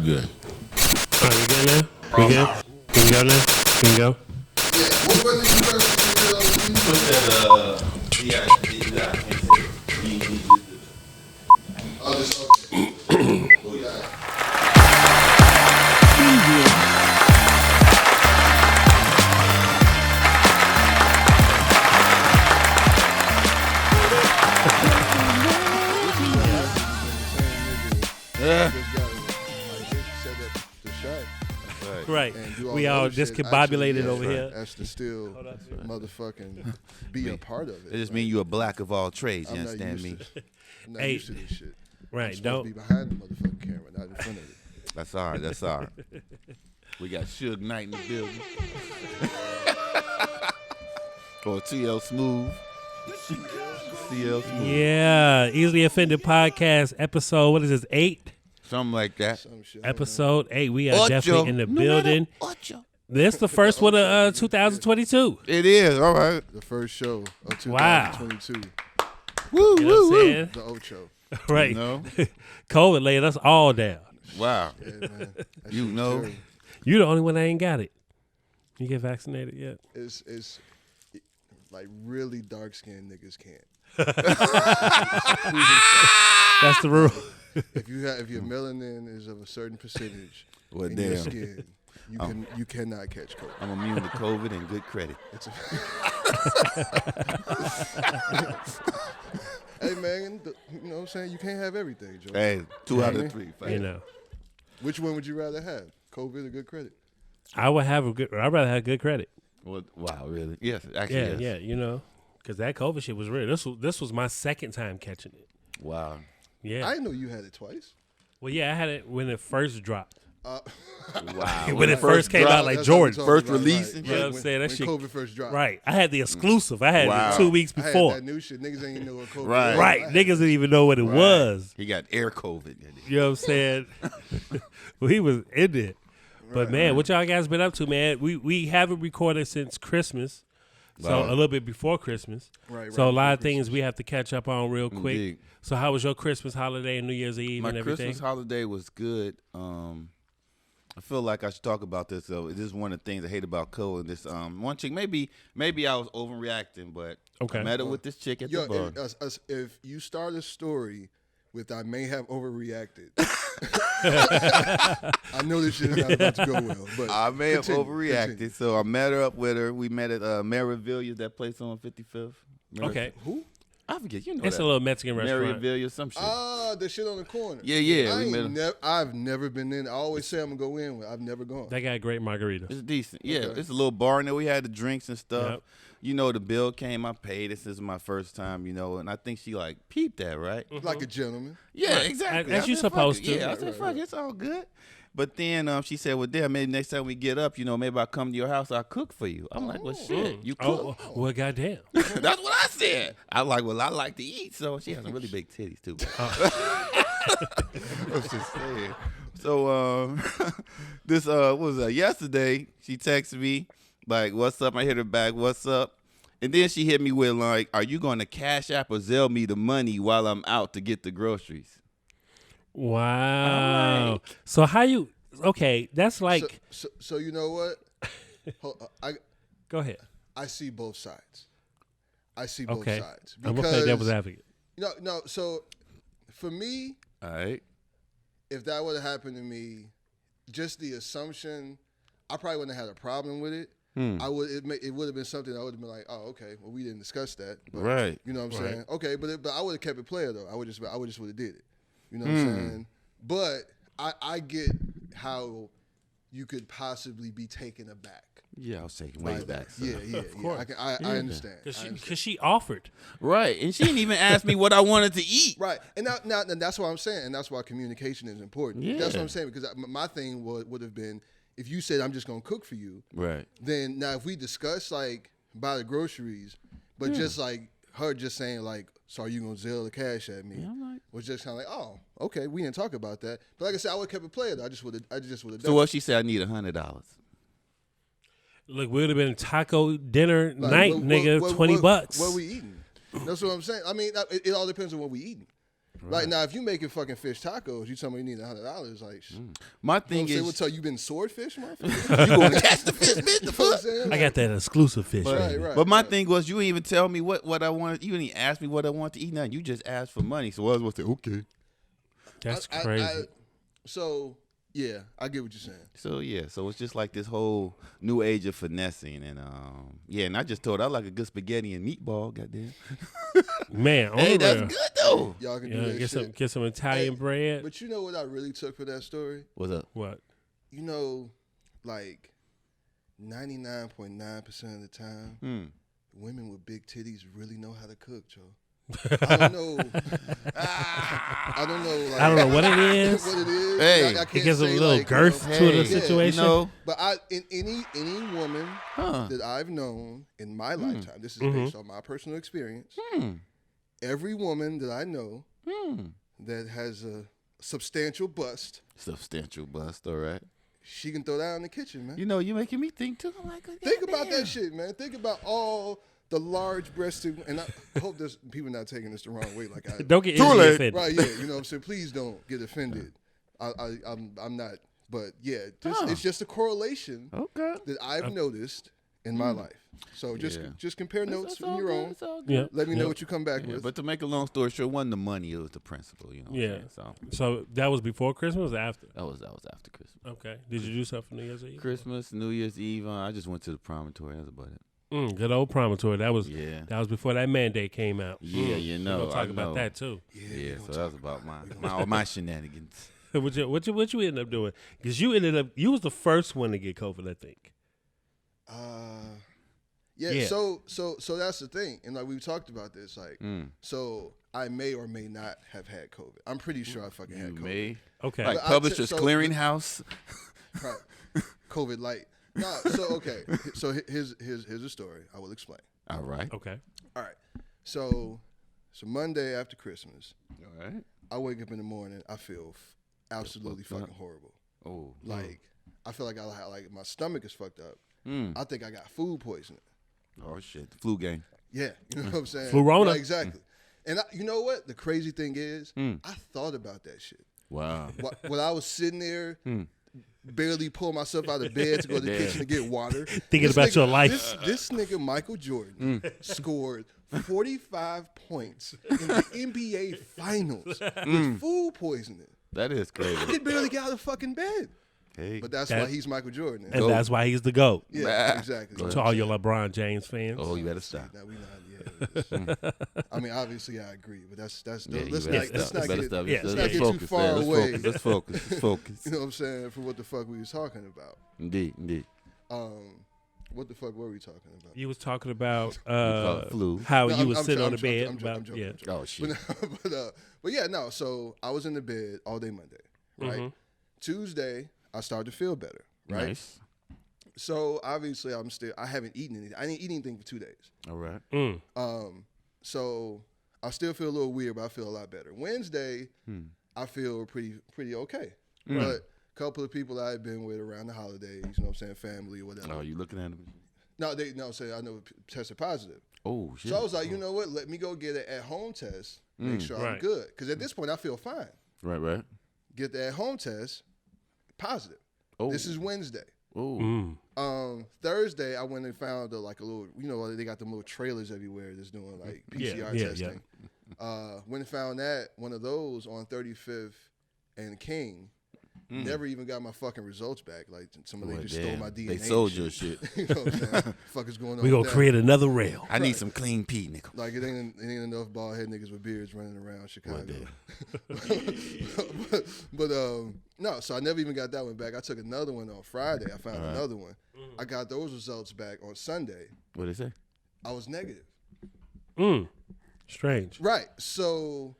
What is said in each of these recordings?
good. All right, we good now? We good? We can go now? We can go? Yeah, what button did you press? Put that, Oh, this Right. We all discombobulated over here. That's to still motherfucking be a part of it. It just mean you a black of all trades. You understand me? I'm not used to this shit. Right. I'm supposed to be behind the motherfucking camera, not in front of it. That's all right. That's all right. We got Suge Knight in the building. Or TL Smooth. CL Smooth. Yeah. Easily Offended Podcast episode. What is this? 8? Something like that. Episode 8. We are definitely in the building. This is the first one of 2022. It is. All right. The first show of 2022. Wow. Woo, You know what I'm saying? The Ocho. Right. You know? COVID laid us all down. Wow. Yeah, man. That You shit was know. terrible. You the only one that ain't got it. You get vaccinated yet? It's like really dark skinned niggas can't. That's the rule. If your melanin is of a certain percentage Well, in your damn. skin, you cannot catch COVID. I'm immune to COVID and good credit. It's hey man, you know what I'm saying? You can't have everything, Joe. Hey, 2 out of 3. You know. Which one would you rather have? COVID or good credit? I'd rather have good credit. Well, wow, really? Yes, actually, yes. Yeah, you know, because that COVID shit was real. This was my second time catching it. Wow. Yeah. I didn't know you had it twice. Well, yeah, I had it when it first dropped. Wow. When it first came out, like That's what Jordan. I'm First talking about, release right. and You know what I'm When- saying? That when shit. COVID first dropped. Right. I had the exclusive. I had Wow. it 2 weeks I before. had that new shit. Niggas ain't even know what COVID Right. was. Right. I had Niggas didn't even know what it was. He got air COVID. You know what I'm saying? Well, he was in it. But man, what y'all guys been up to, man? We haven't recorded since Christmas. So Wow. a little bit before Christmas. Right, So a lot of before things we have to catch up on real quick. Indeed. So how was your Christmas holiday and New Year's Eve My and everything? Christmas holiday was good. I feel like I should talk about this though. This is one of the things I hate about COVID. This one chick, maybe I was overreacting, but Okay. I met her with this chick at the bar. If you start a story with "I may have overreacted," I know this shit is not about to go well. But I may have continue, overreacted, continue. so I met her up with her. We met at Marivilliers, that place on 55th. Okay. Who? I forget. You know It's that. a little Mexican restaurant. Marivilliers, some shit. The shit on the corner. Yeah. We met her. I've never been in. I always say I'm gonna go in. I've never gone. They got great margaritas. It's decent. Yeah, Okay. it's a little bar in there. We had the drinks and stuff. Yep. You know, the bill came. I paid. This is my first time, and I think she like peeped that, right? Like a gentleman. Yeah, Right. exactly. As I you said, fuck supposed it. to. Yeah, I said, fuck it, it's all good. But then she said, well, damn, maybe next time we get up, maybe I'll come to your house, I'll cook for you. I'm like, well, shit, you cook? Oh, well, goddamn. That's what I said. I like to eat, so she has some really big titties, too. I was just saying. So, this, what was that? Yesterday, she texted me, like, what's up? I hit her back, what's up? And then she hit me with, like, are you going to Cash App or Zelle me the money while I'm out to get the groceries? Wow. So how you? Okay, that's like. So you know what? Go ahead. I see both sides. I see both Okay. sides. I'm gonna play devil's advocate. No. So for me, All right. if that would have happened to me, just the assumption, I probably wouldn't have had a problem with it. I would. It would have been something I would have been like, oh, okay. Well, we didn't discuss that. But, Right. You know what I'm Right. saying? Okay, but I would have kept it player though. I would just would have did it. You know what I'm saying? But I get how you could possibly be taken aback. Yeah, I was taking way back. So. Yeah. course. I understand. Because she offered. Right, and she didn't even ask me what I wanted to eat. Right, and now that's what I'm saying, and that's why communication is important. Yeah. That's what I'm saying, because my thing would have been, if you said I'm just gonna cook for you, Right. then now if we discuss like buy the groceries, but just like her just saying like, so are you gonna Zelle the cash at me? Yeah, I'm like, was just kind of like, oh, okay, we didn't talk about that. But like I said, I would have kept it player though. I just would have done. so what she said? I need $100. Look, we would have been taco dinner Like, night, nigga. $20. What we eating? That's what I'm saying. I mean, it all depends on what we eating. Like now, if you making fucking fish tacos, you tell me you need $100. Like, My thing is, we'll tell you been swordfish, motherfucker. you gonna catch the fish, bitch. The fuck? I got that exclusive fish. Right, baby. But my thing was, you didn't even tell me what I wanted. You didn't even ask me what I want to eat. Nothing. You just asked for money. So I was like, okay. That's crazy. So yeah, I get what you're saying. So yeah, so it's just like this whole new age of finessing, and and I just told her I like a good spaghetti and meatball. Goddamn. Man, on Hey, the that's real. good though. Y'all can Yeah, do that get shit. some Italian bread. But you know what I really took for that story? What's up? What? You know, like 99.9% of the time, women with big titties really know how to cook, Joe. I don't know. I don't know. Like, I don't know what it is. what it is. Hey. I can't It gives a say, little like, girth you know, to the yeah, situation. You know, But in any woman that I've known in my lifetime, this is based on my personal experience. Every woman that I know that has a substantial bust, all right. she can throw that in the kitchen, man. You know, you're making me think too. I'm like, Think about that shit, man. Think about all the large-breasted, and I hope there's people not taking this the wrong way. Like I Don't get easily offended. right, yeah, you know what I'm saying. Please don't get offended. I'm not, but yeah, it's just a correlation that I've noticed in my life. So just compare notes from your own. Yeah. Let me know what you come back with. But to make a long story short, it wasn't the money, it was the principle. You know. What Yeah. I'm saying? So that was before Christmas or after? That was after Christmas. Okay. Did you do something for New Year's Eve? Christmas, New Year's Eve. I just went to the promontory. That's about it. Good old promontory. That was before that mandate came out. Yeah, you know. We'll talk about that too. Yeah, so that was about my shenanigans. What you ended up doing? Because you was the first one to get COVID, I think. Yeah. So that's the thing, and like we talked about this, like, so I may or may not have had COVID. I'm pretty sure I fucking had COVID. May. Okay. Like Publishers Clearinghouse. Right. COVID light. Nah. So okay. So here's a story. I will explain. All right. Okay. All right. So Monday after Christmas, All right. I wake up in the morning. I feel absolutely fucking horrible. Oh. Like I feel like my stomach is fucked up. I think I got food poisoning. Oh shit. The flu game. Yeah, you know what I'm saying? Flurona. Right, exactly. And you know what? The crazy thing is, I thought about that shit. Wow. When I was sitting there, barely pull myself out of bed to go to the kitchen to get water. Thinking about your life. This nigga, Michael Jordan, scored 45 points in the NBA Finals with food poisoning. That is crazy. I could barely get out of fucking bed. Hey. But that's why he's Michael Jordan. And that's why he's the GOAT. Yeah, exactly. To all your LeBron James fans. Oh, you better stop. Now we not. Yeah. I mean, obviously, I agree, but that's. Yeah, let's Yeah, not let's get too far away. Let's focus. You know what I'm saying? For what the fuck we was talking about. Indeed. What the fuck were we talking about? You was talking about flu. how No, you was I'm sitting on the joking, bed. I'm joking. Yeah. Oh shit. But yeah, no. So I was in the bed all day Monday, right? Tuesday, I started to feel better, right? Nice. So obviously, I haven't eaten anything. I didn't eat anything for 2 days. All right. So I still feel a little weird, but I feel a lot better. Wednesday, I feel pretty okay. But a couple of people I've been with around the holidays, you know what I'm saying, family or whatever. Oh, you looking at him? No, say I know tested positive. Oh shit. So I was like, you know what? Let me go get an at-home test, make sure I'm good. Because at this point, I feel fine. Right. Get the at-home test, positive. Oh. This is Wednesday. Oh. Thursday, I went and found a little, you know, they got them little trailers everywhere that's doing like PCR testing. Went and found one of those on 35th and King. Never even got my fucking results back. Like somebody just stole my DNA. They sold your shit. You know what I'm saying? What the fuck is going on? We gonna create another Rell. I need some clean pee, nigga. Like it ain't enough bald head niggas with beards running around Chicago. but no, so I never even got that one back. I took another one on Friday. I found another one. I got those results back on Sunday. What did they say? I was negative. Strange. Right. So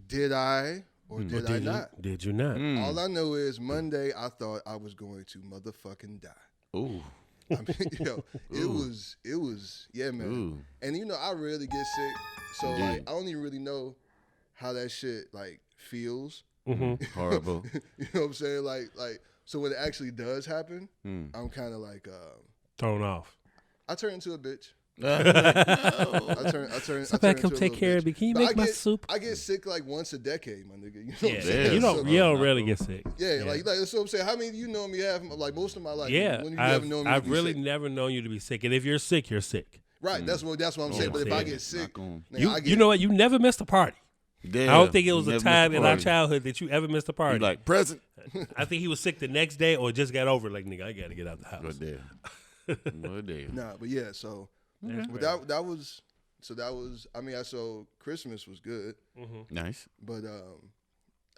did I or did I not? Did you not? All I know is Monday I thought I was going to motherfucking die. Ooh. I mean, it was, yeah, man. Ooh. And I rarely get sick, so like I don't even really know how that shit like feels. Horrible. You know what I'm saying? Like, so when it actually does happen, I'm kind of like, Thrown off. I turn into a bitch. I turn. Somebody come take care of me. Can you make my soup? I get sick like once a decade, my nigga. You know what I'm saying? You don't really get sick. Yeah, like that's what I'm saying. How many of you know me have like most of my life? Yeah, when you ever known me I've to be really sick? never known you to be sick. And if you're sick, you're sick. Right. That's what I'm saying. But if I get sick, you know what? You never missed a party. Yeah, I don't think it was a time in our childhood that you ever missed a party. Like present. I think he was sick the next day or just got over it. Like, nigga, I got to get out the house. Good day. Nah, but yeah, so but that was I mean, so Christmas was good. Nice. But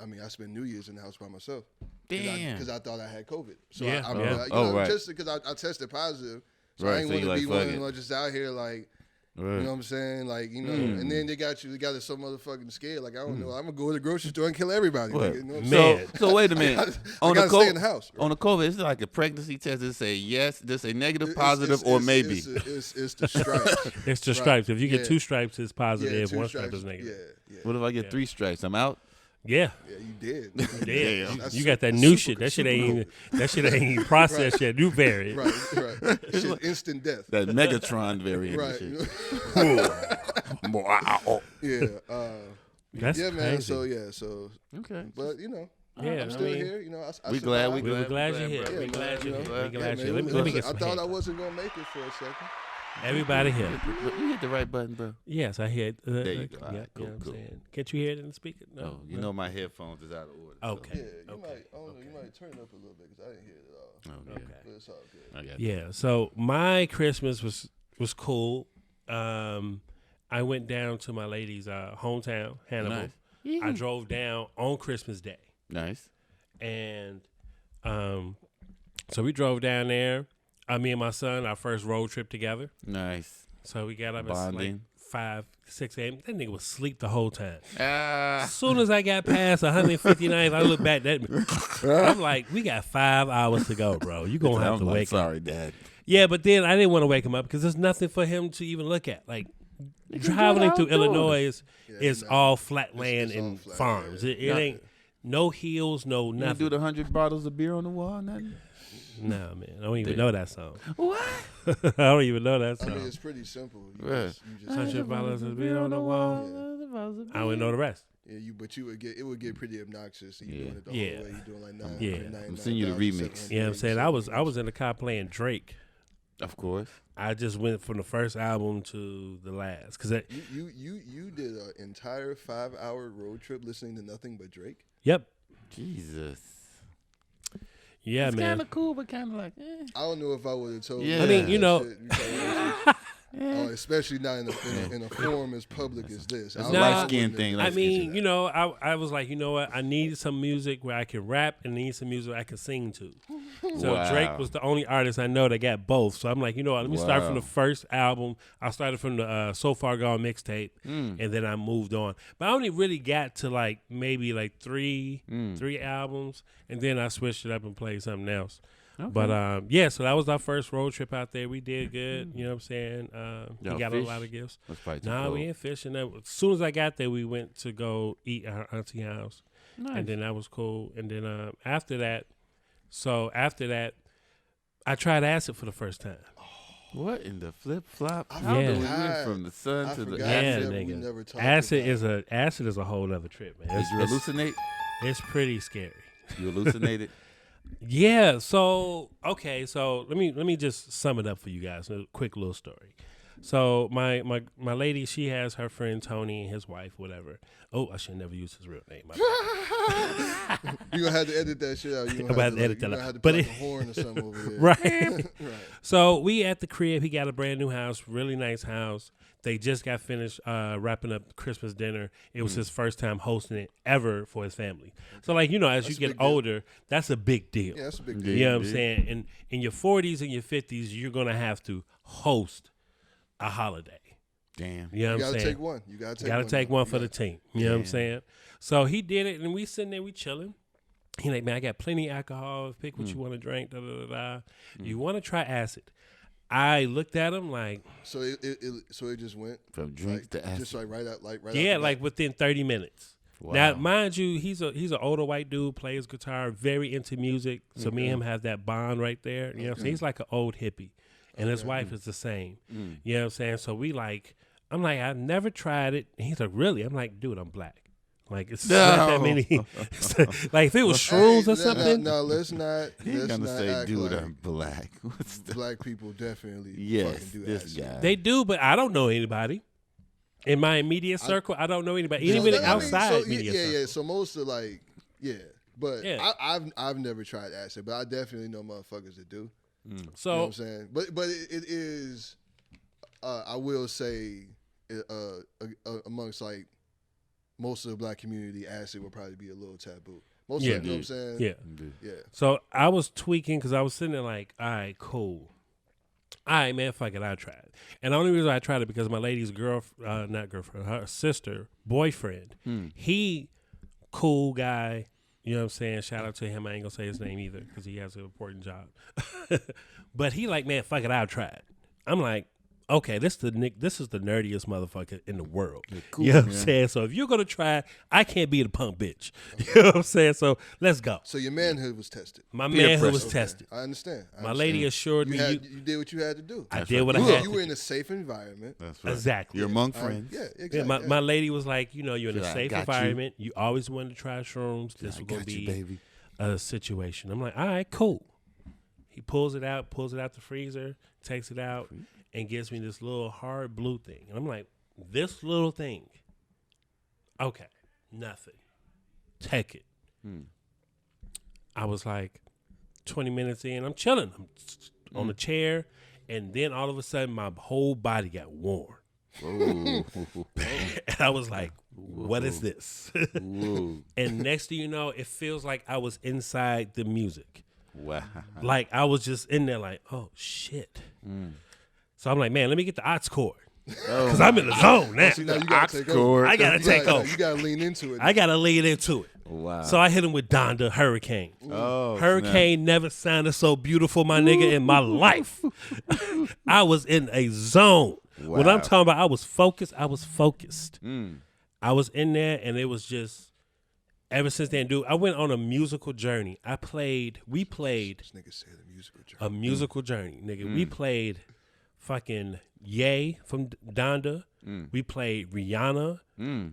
I mean, I spent New Year's in the house by myself. Damn. Because I thought I had COVID. So right. just because I tested positive. So right. I ain't want to like, be one just out here like, you know what I'm saying? Like, you know, and then they got us so motherfucking scared. Like, I don't know. I'm going to go to the grocery store and kill everybody. Like, you know what I'm saying? So wait a minute. I got to stay in the house. On the COVID, it's like a pregnancy test. It say yes, this a negative, positive, or maybe. It's the stripes. It's the stripes. If you get 2 stripes, it's positive. 1 stripe stripes, is negative. Yeah. What if I get 3 stripes? I'm out? Yeah. Yeah, you did. Damn. You got that new shit. That shit ain't even processed yet. New variant. Right. Shit, instant death. That Megatron variant. Right. Yeah. That's man. crazy. So okay. But you know, yeah, I'm still here. You know, we glad. We're glad you're here. Yeah, We're glad you're here. We're glad man, you're here. Let me get some I thought hand I wasn't gonna make it for a second. Everybody here. You hit the right button, bro. Yes, I hear it. There you go. All right, Cool. cool. Can't you hear it in the speaker? No, you know my headphones is out of order. Okay. Yeah, you might turn it up a little bit because I didn't hear it at all. Oh, yeah. Okay. But it's all good. I got Yeah. So my Christmas was cool. I went down to my lady's hometown, Hannibal. Nice. I drove down on Christmas Day, Nice. and so we drove down there. Me and my son, our first road trip together. Nice. So we got up at like Bonding. 5, 6 a.m. That nigga was asleep the whole time. Ah. As soon as I got past 159th, I look back at me. I'm like, we got 5 hours to go, bro. You gonna have to wake up. Sorry, Dad. Yeah, but then I didn't want to wake him up because there's nothing for him to even look at. Like traveling through Illinois is all flat land it's all and flat, farms. yeah. It ain't no hills, no You nothing. do the 100 bottles of beer on the wall, nothing? No, man, I don't even know that song. What? I don't even know that I song. mean, it's pretty simple. You Right. just 100 bottles of beer on the wall. I don't know the rest. Yeah, but it would get pretty obnoxious. So you doing it the Yeah. whole way. You doing like 9. Yeah. I'm sending you the remix. You know what I'm saying? I was in the car playing Drake. Of course. I just went from the first album to the last because You did an entire 5-hour road trip listening to nothing but Drake. Yep. Jesus. Yeah, it's man. kind of cool, but kind of like, I don't know if I would have told. Yeah. you I mean, that you know- shit. Especially not in a forum as public as this. It's I a Nah, light-skinned thing. I mean, you know, I was like, you know what? I need some music where I can rap and need some music I can sing to. So Wow. Drake was the only artist I know that got both. So I'm like, you know what? Let me start from the first album. I started from the So Far Gone mixtape, and then I moved on. But I only really got to like maybe like three albums, and then I switched it up and played something else. Okay. But yeah, so that was our first road trip out there. We did good. You know what I'm saying? We Y'all got fish? a lot of gifts. Let's fight too Nah, cold. we ain't fishing. As soon as I got there, we went to go eat at our auntie house, Nice. and then that was cool. And then after that, I tried acid for the first time. What in the flip flop? I How do we forgot. went from the sun I to the forgot. Yeah, we nigga. never talked Acid about is a whole other trip, man. Did you hallucinate? It's pretty scary. You hallucinated? Yeah. So okay. So let me just sum it up for you guys. A quick little story. So my lady, she has her friend Tony and his wife, whatever. Oh, I should never use his real name. You're gonna have to edit that shit out. You're gonna have to edit that out. You're gonna have to But put like a horn or something over there. Right. Right. So we at the crib. He got a brand new house, really nice house. They just got finished wrapping up Christmas dinner. It was his first time hosting it ever for his family. So like, you know, as That's you a get big deal. older, that's a big deal. Yeah, that's a big Yeah. deal. You know what I'm saying? And in your 40s and your 50s, you're gonna have to host a holiday. Damn. You know You what I'm gotta saying? take one. You gotta Gotta take one for the team. team. You know what I'm Damn. saying? So he did it, and we sitting there, we chilling. He like, man, I got plenty of alcohol. Pick what you want to drink. Da, da, da, da. You want to try acid? I looked at him like, So it just went From drinks like, to acid. just like right out yeah, after like that. within 30 minutes. Wow. Now, mind you, he's an older white dude, plays guitar, very into music. So me and him have that bond right there. You know what I'm saying? He's like an old hippie. and his wife is the same. You know what I'm saying? So I'm like, I've never tried it. And he's like, really? I'm like, dude, I'm black. Like, it's not that many. Like, if it was shrooms or something. No, let's not. He's going to say, dude, like I'm black. black people definitely fucking do this acid. guy. They do, but I don't know anybody. In my immediate circle, I don't know anybody. Even outside media circle. Yeah. So most of but I've never tried acid, but I definitely know motherfuckers that do. So you know what I'm saying? But it is, I will say, amongst like most of the black community, acid will probably be a little taboo. Most of it, you know what I'm saying? Yeah. So I was tweaking because I was sitting there like, all right, cool. All right, man, fuck it, I tried. And the only reason I tried it because my lady's her sister, boyfriend, he cool guy, you know what I'm saying? Shout out to him. I ain't gonna say his name either because he has an important job. But he like, man, fuck it, I tried. I'm like, okay, this is the nerdiest motherfucker in the world. Cool, you know what I'm saying? So if you're going to try, I can't be the punk bitch. You know what I'm saying? So let's go. So your manhood was tested. My manhood was tested. I understand. My lady assured me. You did what you had to do. I did what I had to do. You were in a safe environment. That's right. Exactly. You're among friends. Yeah, exactly. Yeah, my lady was like, you're in a safe environment. You always wanted to try shrooms. This was going to be a situation. I'm like, all right, cool. He pulls it out the freezer, takes it out, and gives me this little hard blue thing. And I'm like, this little thing. Okay, nothing. Take it. I was like 20 minutes in. I'm chilling. I'm on the chair. And then all of a sudden, my whole body got warm. And I was like, what is this? And next thing you know, it feels like I was inside the music. Wow. Like I was just in there like, oh, shit. So I'm like, man, let me get the ox cord. Because I'm in the zone now. See, now you gotta take over. I got to take over. You got to lean into it. I got to lean into it. Wow. So I hit him with Donda Hurricane. Oh, Hurricane never sounded so beautiful, my nigga, in my life. I was in a zone. Wow. When I'm talking about I was focused. I was in there, and it was just, ever since then, dude, I went on a musical journey. We played. This nigga said a musical journey. A musical journey, nigga. We played fucking Ye from Donda. We played Rihanna.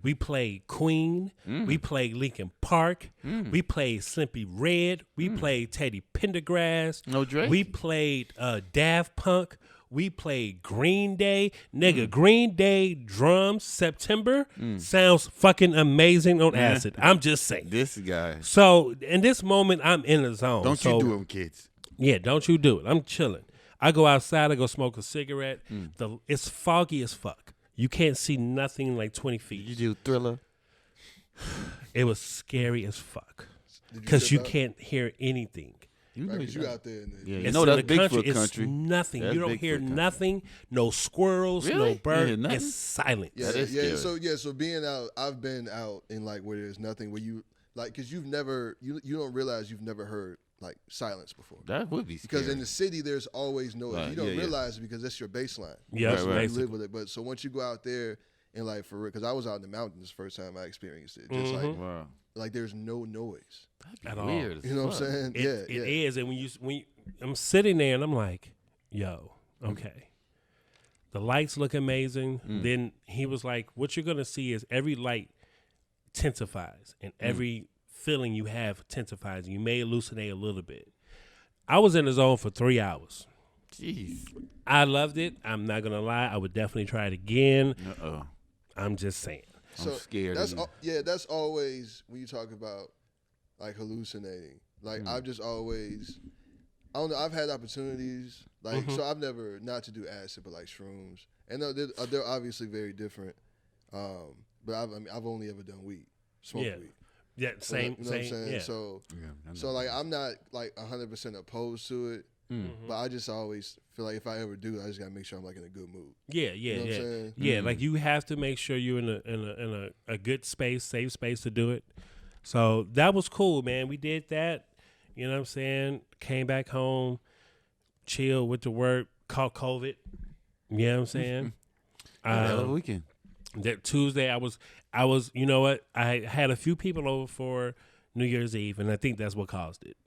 We played Queen. We played Linkin Park. We played Slimpy Red. We played Teddy Pendergrass. No Drake. We played Daft Punk. We played Green Day. Nigga, Green Day drums, September, sounds fucking amazing on acid. I'm just saying. This guy. So, in this moment, I'm in the zone. Don't you do them, kids. Yeah, don't you do it. I'm chilling. I go outside. I go smoke a cigarette. It's foggy as fuck. You can't see nothing like 20 feet. You do Thriller? It was scary as fuck. Because you can't hear anything. You know you out there. You know that's Bigfoot country. It's nothing. That's you don't hear nothing. No squirrels. Really? No birds. Yeah, it's silent. Yeah, that is scary. So being out, I've been out in like where there's nothing, where you like, because you've never, you don't realize you've never heard like silence before. That would be scary. Because in the city there's always noise. Right, You don't realize it because that's your baseline. Yeah, right. You live with it. But so once you go out there and like for real, because I was out in the mountains the first time I experienced it, just like there's no noise at weird all. You know what I'm saying? It is. And when I'm sitting there and I'm like, yo, okay. The lights look amazing. Then he was like, what you're going to see is every light intensifies and every feeling you have intensifies. You may hallucinate a little bit. I was in the zone for 3 hours. Jeez. I loved it. I'm not going to lie. I would definitely try it again. I'm just saying. So I'm scared. That's always when you talk about like hallucinating. Like I've just always, I don't know. I've had opportunities like so. I've never not to do acid, but like shrooms, and they're obviously very different. But I've only ever done weed, smoked weed. Yeah, same. You know what I'm saying? Yeah. So like I'm not like 100% opposed to it. But I just always feel like if I ever do, I just gotta make sure I'm like in a good mood. Yeah. You know what I'm saying? Yeah, like you have to make sure you're in a good space, safe space to do it. So that was cool, man. We did that. You know what I'm saying? Came back home, chilled with the work, caught COVID. You know what I'm saying? Hell of a weekend. That Tuesday, I was. You know what? I had a few people over for New Year's Eve, and I think that's what caused it.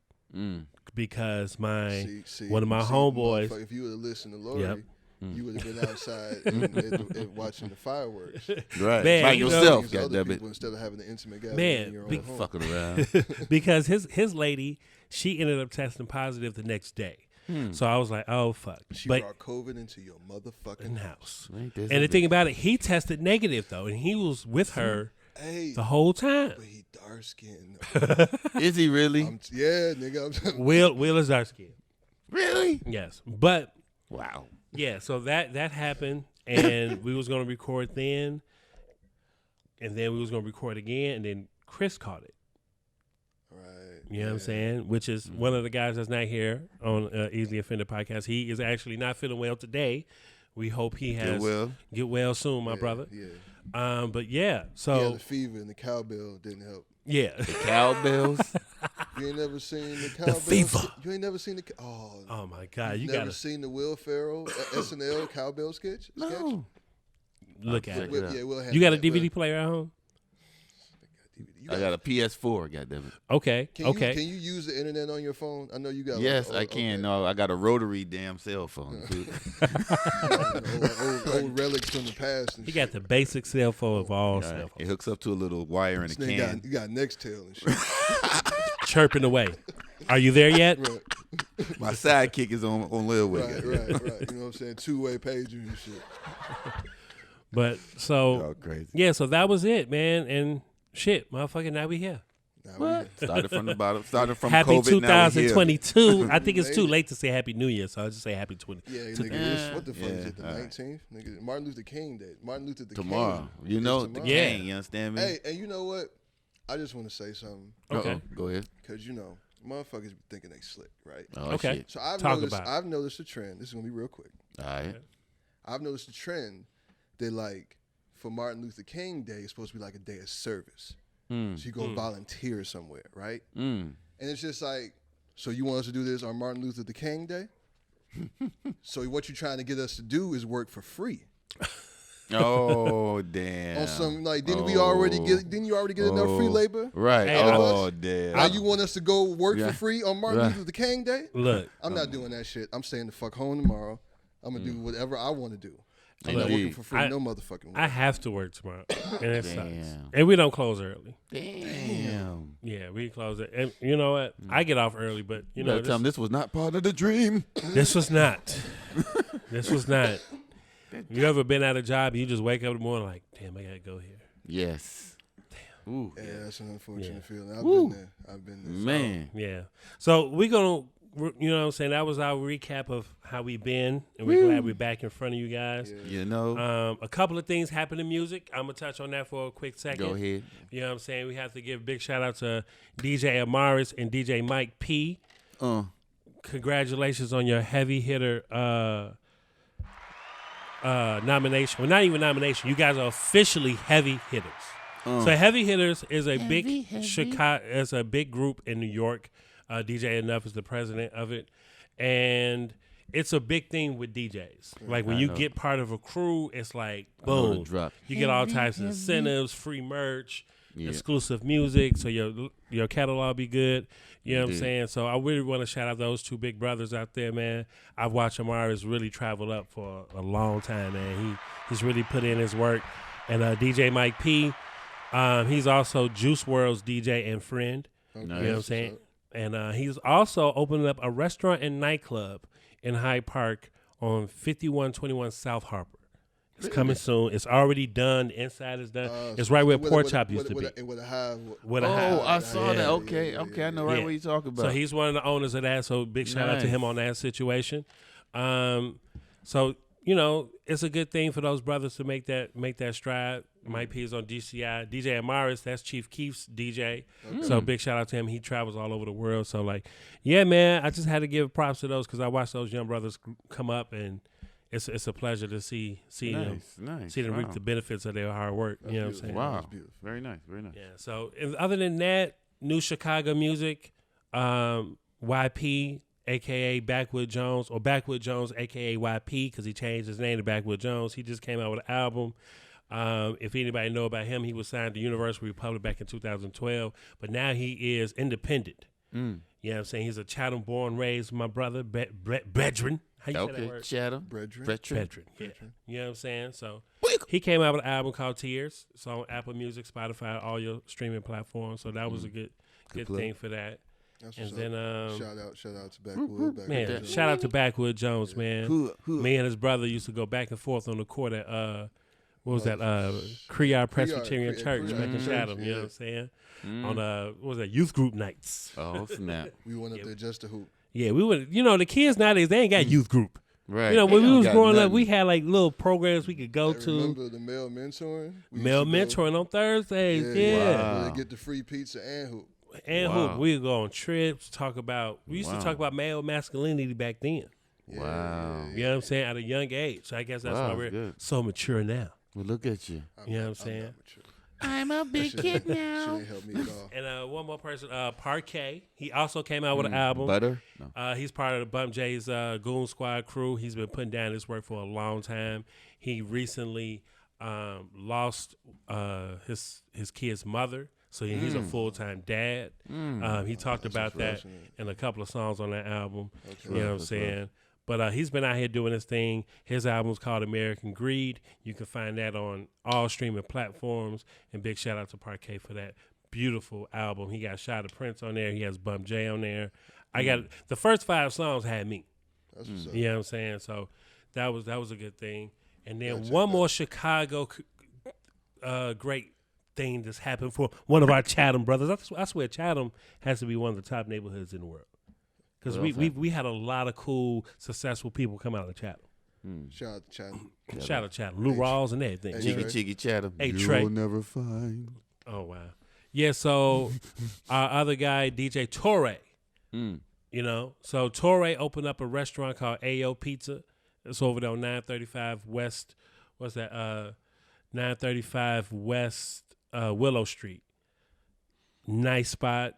because one of my homeboys. If you would have listened to Lori, you would have been outside and watching the fireworks. Right. Man, by yourself, goddammit. Instead of having an intimate gathering in your own big home. fucking around. Because his lady, she ended up testing positive the next day. So I was like, oh, fuck. She brought COVID into your motherfucking house. And the thing about it, he tested negative, though, and he was with her the whole time. But he dark-skinned. Is he really? Yeah, nigga. Will is dark-skinned. Really? Yes. But, wow. Yeah, so that happened, and we was going to record then, and then we was going to record again, and then Chris caught it. Right. You know what I'm saying? Which is one of the guys that's not here on Easily Offended podcast. He is actually not feeling well today. We hope he has get well soon, my brother. Yeah. But yeah, so he had a fever and the cowbell didn't help. Yeah. The cowbells. You ain't never seen the cowbell. The fever. You ain't never seen the. Oh my God! You never seen the Will Ferrell SNL cowbell sketch? No. Look at it. Yeah, you got a DVD player at home? I got a PS4. Goddammit. Okay. Can you use the internet on your phone? I know you got. Yes, I can. Okay. No, I got a rotary damn cell phone. old relics from the past. He got the basic cell phone of all cell phones. It hooks up to a little wire in a can. You got Nextel and shit. Chirping away. Are you there yet? Right. My sidekick is on Lil Wig. Right. You know what I'm saying? Two-way pager and shit. But so crazy. Yeah, so that was it, man. And shit, motherfucker, now we here. Started from the bottom. Started from happy COVID. 2022. I think it's too late to say Happy New Year, so I'll just say Happy 20. Yeah, nigga, what the fuck is it? The 19th? Nigga, Martin Luther King Day. Martin Luther the tomorrow. King. You know the King. You understand me? Hey, and you know what? I just want to say something. Okay, go ahead. Because motherfuckers be thinking they slick, right? Oh, okay. Shit. So I've noticed a trend. This is gonna be real quick. All right. I've noticed a trend that like for Martin Luther King Day, it's supposed to be like a day of service. So you go volunteer somewhere, right? And it's just like, so you want us to do this on Martin Luther the King Day? So what you're trying to get us to do is work for free. Oh damn! On some like, didn't you already get enough free labor? Right. Hey, damn! Now you want us to go work for free on Martin Luther King Day? Look, I'm not doing that shit. I'm staying the fuck home tomorrow. I'm gonna do whatever I want to do. I'm not working for free no motherfucking way. I have to work tomorrow, and it sucks. And we don't close early. Damn. Yeah, we close it. And you know what? I get off early, but you know, this was not part of the dream. This was not. This was not. You ever been at a job and you just wake up in the morning like, damn, I gotta go here? Yes. Damn. Ooh. Yeah, that's an unfortunate feeling. I've been there. Man. Yeah. So we're gonna, you know what I'm saying? That was our recap of how we've been, and we're glad we're back in front of you guys. Yeah. You know. A couple of things happened in music. I'm gonna touch on that for a quick second. Go ahead. You know what I'm saying? We have to give a big shout out to DJ.Amaris and DJ Mike P. Congratulations on your heavy hitter nomination. Well, not even nomination. You guys are officially heavy hitters. So Heavy Hitters is a big Chicago, is a big group in New York. DJ Enough is the president of it, and it's a big thing with DJs. Like when you get part of a crew, it's like boom, you get all types of incentives, free merch, exclusive music, so your catalog be good. You know what I'm saying? So I really want to shout out those two big brothers out there, man. I've watched Amaris really travel up for a long time, man. He's really put in his work. And DJ Mike P, he's also Juice WRLD's DJ and friend. Okay. You know what I'm saying? And he's also opening up a restaurant and nightclub in Hyde Park on 5121 South Harper. It's coming soon. It's already done. The inside is done. It's right where Pork Chop used to be. With a hive. I saw that. Okay, I know right what you're talking about. So he's one of the owners of that. So big shout out to him on that situation. So you know, it's a good thing for those brothers to make that stride. Mike P is on DCI. DJ.Amaris, that's Chief Keef's DJ. Okay. So big shout out to him. He travels all over the world. So like, yeah, man, I just had to give props to those because I watched those young brothers come up, and it's a pleasure to see them reap the benefits of their hard work. That's, you know what I'm saying? Wow, very nice. Yeah. So other than that, new Chicago music, YP, A.K.A. Backwood Jones, or Backwood Jones, A.K.A. YP, because he changed his name to Backwood Jones. He just came out with an album. If anybody know about him, he was signed to Universal Republic back in 2012, but now he is independent. You know what I'm saying? He's a Chatham born, raised, my brother, brethren. How you say that word? Chatham. Brethren. Yeah. You know what I'm saying? So he came out with an album called Tears. It's on Apple Music, Spotify, all your streaming platforms. So that was a good thing for that. That's and then shout out to Backwood. Man, shout out to Backwood Jones, man. Who? Me and his brother used to go back and forth on the court at what was that? Creole Presbyterian Church back in Chatham. You know what I'm saying? On what was that? Youth group nights. Oh snap! We went up there just to hoop. Yeah, we would. You know, the kids nowadays, they ain't got youth group. Right. You know, when we was growing up, we had like little programs we could go to. Remember the male mentoring? Male mentoring on Thursdays. Yeah. Wow. They get the free pizza and hoop. Hoop. We would go on trips, we used to talk about male masculinity back then. Wow. You know what I'm saying? At a young age. So I guess that's why we're so mature now. Well, look at you. You know what I'm saying? I'm a big kid now. Shouldn't help me at all. And one more person, Parquet. He also came out with an album. Butter? No. He's part of the Bump J's Goon Squad crew. He's been putting down his work for a long time. He recently lost his kid's mother. So he's a full-time dad. He talked about that in a couple of songs on that album. Okay. You know what I'm saying? But he's been out here doing his thing. His album's called American Greed. You can find that on all streaming platforms. And big shout out to Parquet for that beautiful album. He got Shot of Prince on there. He has Bump J on there. I got the first 5 songs had me. That's what's up. You know what I'm saying? So that was a good thing. And then one more Chicago great thing that's happened for one of our Chatham brothers. I swear Chatham has to be one of the top neighborhoods in the world. Because we had a lot of cool, successful people come out of Chatham. Shout out to Chatham. Shout out to Chatham. Lou Rawls and everything. Chiggy Chatham. Hey, Trey. You'll never find. Oh, wow. Yeah, so our other guy, DJ Torre. You know, so Torre opened up a restaurant called A.K.A. Pizza. It's over there on 935 West. What's that? 935 West Willow Street. Nice spot.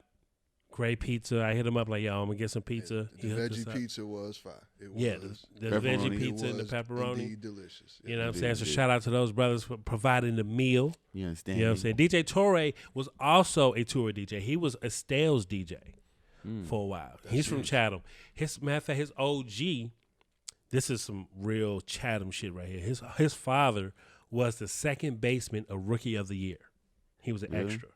Great pizza. I hit him up like, yo, I'm going to get some pizza. The veggie pizza was fire. It was. Yeah, the veggie pizza and the pepperoni. Indeed delicious. You know what I'm saying? So shout out to those brothers for providing the meal. You understand? You know what I'm saying? DJ Torre was also a tour DJ. He was Estelle's DJ for a while. He's from Chatham. Matter of fact, his OG, this is some real Chatham shit right here. His father was the second baseman of Rookie of the Year. He was an extra.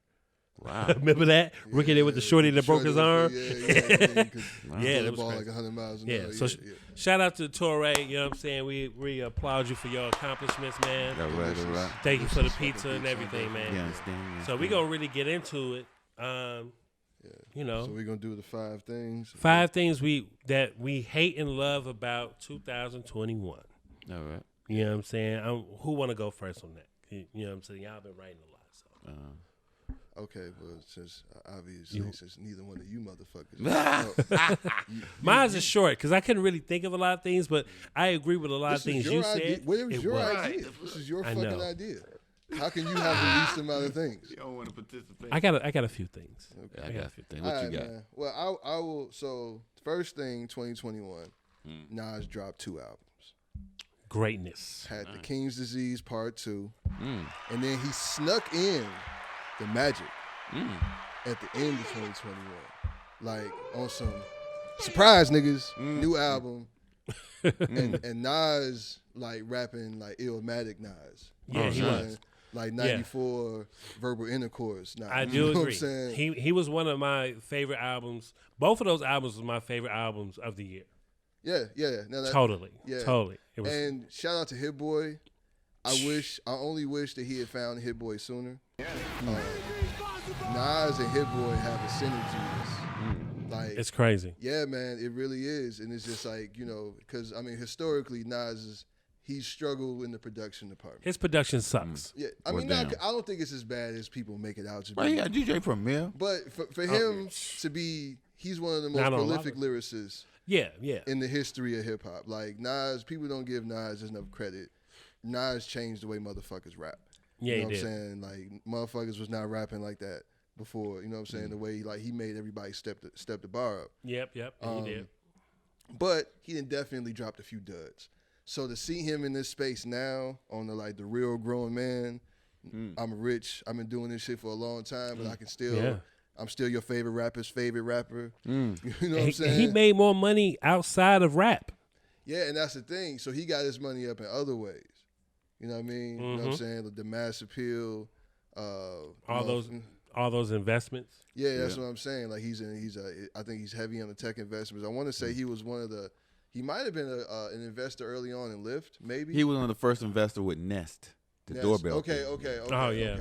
Wow. Remember that? Rookie there with the shorty that broke his arm? Yeah, that was ball like 100 miles an hour. So shout out to Torre. You know what I'm saying? We applaud you for your accomplishments, man. All right. Thank you for the pizza and everything, man. Yeah, so we're going to really get into it. You know. So we're going to do the 5 things. 5 things that we hate and love about 2021. All right. You know what I'm saying? Who want to go first on that? You know what I'm saying? Y'all been writing a lot. So. Okay, well, since neither one of you motherfuckers. Mine's is short because I couldn't really think of a lot of things, but I agree with a lot of things you said. Where was your idea? This is your fucking idea. How can you have the least amount of things? You don't want to participate. I got a few things. Okay. I got a few things. What you got? Man. Well, I will. So first thing, 2021, Nas dropped 2 albums. Greatness. Had the King's Disease Part 2, and then he snuck in the Magic at the end of 2021, like on some surprise niggas, new album, and Nas like rapping like Illmatic Nas. Yeah, he was. Like 94 verbal intercourse. Nah, I do agree. He was one of my favorite albums. Both of those albums were my favorite albums of the year. Yeah. Totally. It was, and shout out to Hit Boy. I only wish that he had found Hit Boy sooner. Nas and Hit Boy have a synergy. Like it's crazy. Yeah, man, it really is, and it's just like because I mean historically Nas he's struggled in the production department. His production sucks. Yeah, I mean I don't think it's as bad as people make it out to be. Well, yeah, DJ Premier. But for him to be, he's one of the most prolific lyricists. Yeah. In the history of hip hop, like Nas, people don't give Nas enough credit. Nas changed the way motherfuckers rap. Yeah, you know he what did. I'm saying? Like motherfuckers was not rapping like that before. You know what I'm saying? The way like he made everybody step the bar up. Yep. He did. But he definitely dropped a few duds. So to see him in this space now on the real grown man, I'm rich. I've been doing this shit for a long time, but I can still I'm still your favorite rapper's favorite rapper. You know what I'm saying? He made more money outside of rap. Yeah, and that's the thing. So he got his money up in other ways. You know what I mean? You know what I'm saying? The mass appeal. All those investments. Yeah, that's what I'm saying. Like I think he's heavy on the tech investments. I want to say he was he might have been an investor early on in Lyft, maybe. He was one of the first investor with Nest. The doorbell. Okay. Oh yeah.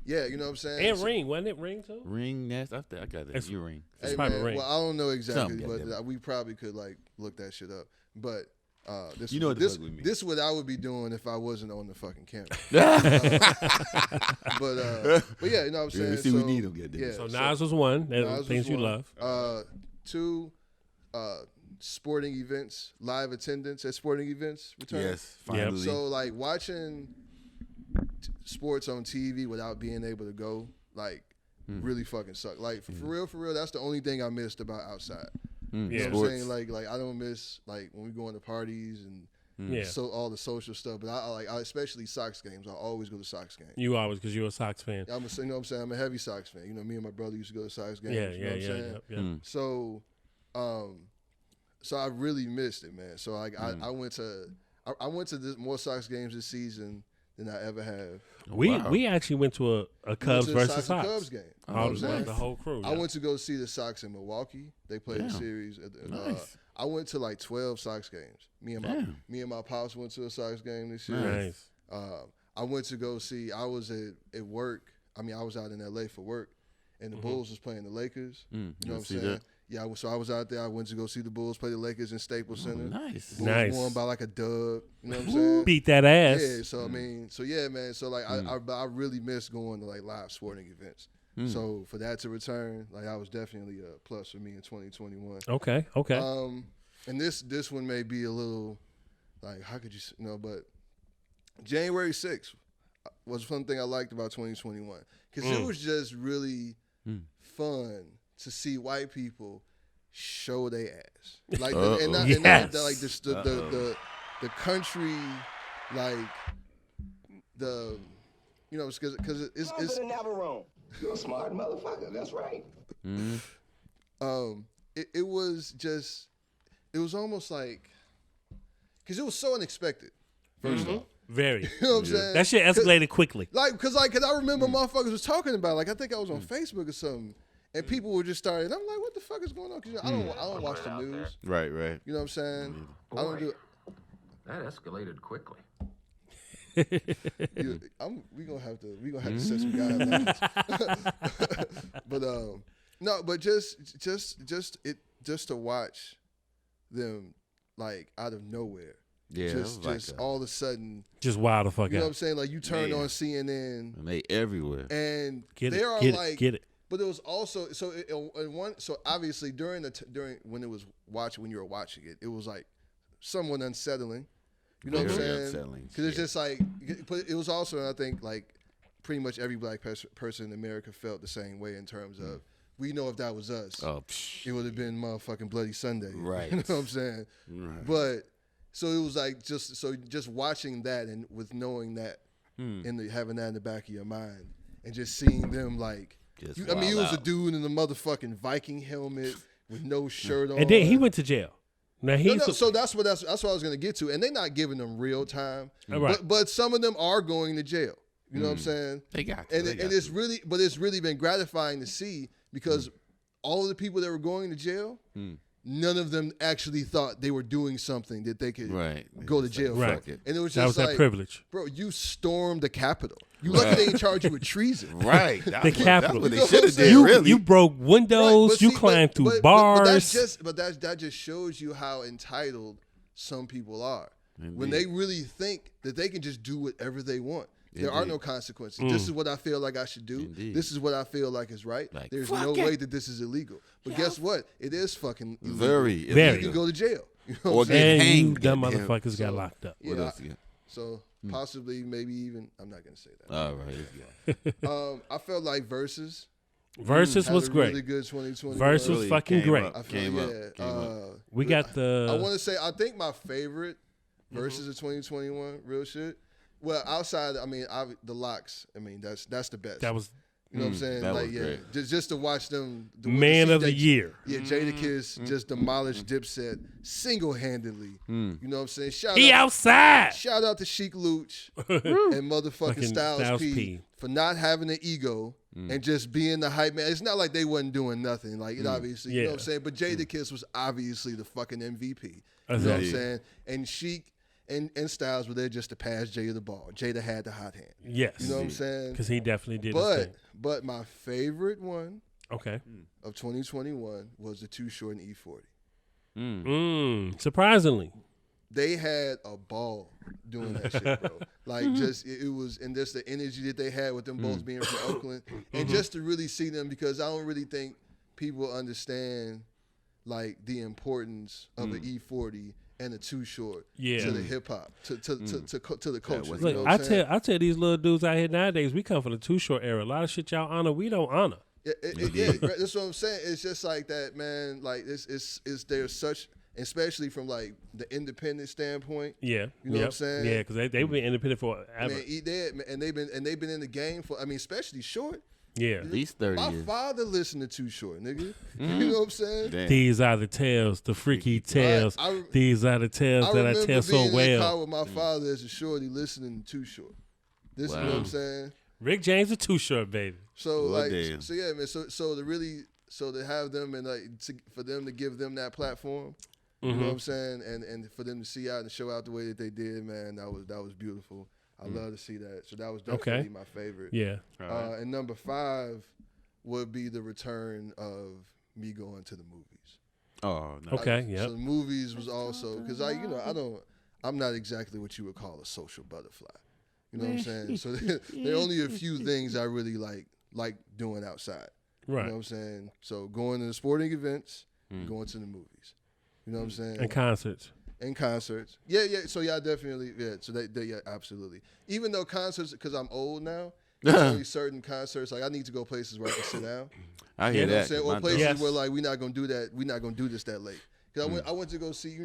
Yeah, you know what I'm saying? And Ring, wasn't it Ring too? Ring, Nest. I got that. You Ring. Hey, man, Ring. Well, I don't know exactly, but we probably could like look that shit up. But this is what I would be doing if I wasn't on the fucking camera. But yeah, you know what I'm saying? We need him get there. So Nas was one. Things you love. 2, sporting events, live attendance at sporting events return. Yes, finally. Yep. So like watching sports on TV without being able to go, like really fucking suck. Like for real, that's the only thing I missed about outside. You know what I'm saying? Like I don't miss like when we go into parties and so all the social stuff. But I especially Sox games. I always go to Sox games. You always, because you're a Sox fan. You know what I'm saying? I'm a heavy Sox fan. You know, me and my brother used to go to Sox games. You know what I'm saying? So I really missed it, man. So like I went to more Sox games this season than I ever have. We actually went to a Cubs versus Sox Cubs game. The whole crew. I went to go see the Sox in Milwaukee. They played a series. Nice. I went to like 12 Sox games. Me and my pops went to a Sox game this year. Nice. I went to go see. I was at work. I mean, I was out in L.A. for work, and the Bulls was playing the Lakers. You know what I'm saying? That? Yeah, so I was out there. I went to go see the Bulls play the Lakers in Staples Center. Nice. Bulls won by like a dub. You know what I'm saying? Beat that ass. Yeah, so I mean, man. So like I really miss going to like live sporting events. So for that to return, like I was definitely a plus for me in 2021. Okay. And this one may be a little like, how could you but January 6th was one thing I liked about 2021 because it was just really fun to see white people show their ass, like, and not like the country, like because it's never wrong. You're a smart motherfucker. That's right. It was almost like because it was so unexpected. First off. Very. You know what I'm saying? That shit escalated quickly. Because I remember motherfuckers was talking about I think I was on Facebook or something. And people were just starting. I'm like, what the fuck is going on? Because I don't watch the news. Right. You know what I'm saying? I don't do. That escalated quickly. We gonna have to set some guidelines. But just to watch them like out of nowhere. Yeah, just all of a sudden, just wild the fuck out. You know what I'm saying? Like you turn on CNN, and they everywhere, and get it. But it was also so obviously during when you were watching it, it was like somewhat unsettling. You know what I'm saying? Unsettling. Because it's just like, but it was also, I think, like pretty much every black person in America felt the same way in terms of we know if that was us, it would have been motherfucking Bloody Sunday. Right. You know what I'm saying? Right. But so it was like just watching that and with knowing that having that in the back of your mind and just seeing them like. It was a dude in the motherfucking Viking helmet with no shirt on. And then he went to jail. Now so that's what I was gonna get to. And they're not giving them real time. Right. But some of them are going to jail. You know what I'm saying? They got to. And it's really been gratifying to see because all of the people that were going to jail, none of them actually thought they were doing something that they could go to jail for. Right. And it was just that privilege. Bro, you stormed the Capitol. You lucky they didn't charge you with treason. Right. The Capitol. That's what they should have did, really. You broke windows. You climbed through bars. But that just shows you how entitled some people are. Indeed. When they really think that they can just do whatever they want. There are no consequences. This is what I feel like I should do. Indeed. This is what I feel like is right. Like, there's no way that this is illegal. But guess what? It is fucking illegal. Very. You can go to jail. You know what I'm and saying? you dumb motherfuckers got locked up. Yeah, what else you got? So possibly, maybe even, I'm not going to say that. All right. I felt like Versus. Versus was great. Really good 2020. Versus was fucking great. Came up. We got the. I want to say, I think my favorite Versus of 2021, real shit. Well, outside, the locks. I mean, that's the best. That was You know what I'm saying? That like, was yeah, great. just to watch them. Man of the year. Yeah, Jadakiss just demolished Dipset single-handedly. You know what I'm saying? He outside. Shout out to Sheik Luch and motherfucking Styles P for not having an ego and just being the hype man. It's not like they wasn't doing nothing. Like, it obviously, you know what I'm saying? But Jadakiss was obviously the fucking MVP. You know what I'm saying? And Sheik and Styles were there just to pass Jada the ball. Jada had the hot hand. Yes. You know what I'm saying? Because he definitely did his thing. But my favorite one of 2021 was the Too Short and E40. Surprisingly. They had a ball doing that shit, bro. Like, just, it was, and just the energy that they had with them both being from Oakland. And just to really see them, because I don't really think people understand, like, the importance of an E40 and a Too Short to the hip hop, to the culture. Look, you know I tell these little dudes out here nowadays, we come from the Too Short era. A lot of shit y'all honor, we don't honor. Yeah, that's what I'm saying. It's just like that, man. Like, it's there's such, especially from like the independent standpoint. Yeah, you know what I'm saying. Yeah, because they've been independent forever. And they've been in the game for. I mean, especially Short. Yeah, at least 30 years. My father listened to Too Short, nigga. You know what I'm saying? Damn. These are the tales, the freaky tales. These are the tales that I tell so well. I remember being in the car well. with my father as a shorty listening to Too Short. This is what I'm saying. Rick James, the Too Short, baby. So so yeah, man. So to have them and like for them to give them that platform, you know what I'm saying, and for them to see out and show out the way that they did, man, that was beautiful. I love to see that. So that was definitely my favorite. Yeah. And number 5 would be the return of me going to the movies. Oh, no. Okay. Yeah. So the movies was also because I'm not exactly what you would call a social butterfly. You know what I'm saying? So there are only a few things I really like doing outside. Right. You know what I'm saying? So going to the sporting events, going to the movies. You know what I'm saying? And concerts. And concerts. Yeah. So yeah, definitely. Yeah. So yeah, absolutely. Even though concerts, because I'm old now, there's only certain concerts. Like I need to go places where I can sit down. I hear you know that. What I'm saying? Or places where like we're not gonna do that. We're not gonna do this that late. Cause I went to go see,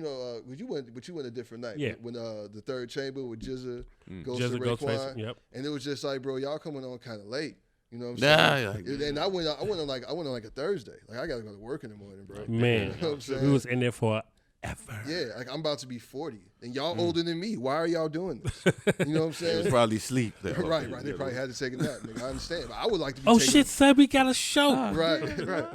but you went a different night. Yeah. When the Third Chamber with Jizza goes Jizza to Raekwon. Yep. And it was just like, bro, y'all coming on kind of late. You know what I'm saying? Yeah. And I went on like a Thursday. Like I gotta go to work in the morning, bro. Man, you know what I'm saying? we was in there forever. Yeah, like I'm about to be 40, and y'all older than me. Why are y'all doing this? You know what I'm It saying? was probably sleep. right. They probably had to take a nap. Nigga. I understand, but I would like to be. Oh shit, son, we got a show. Right.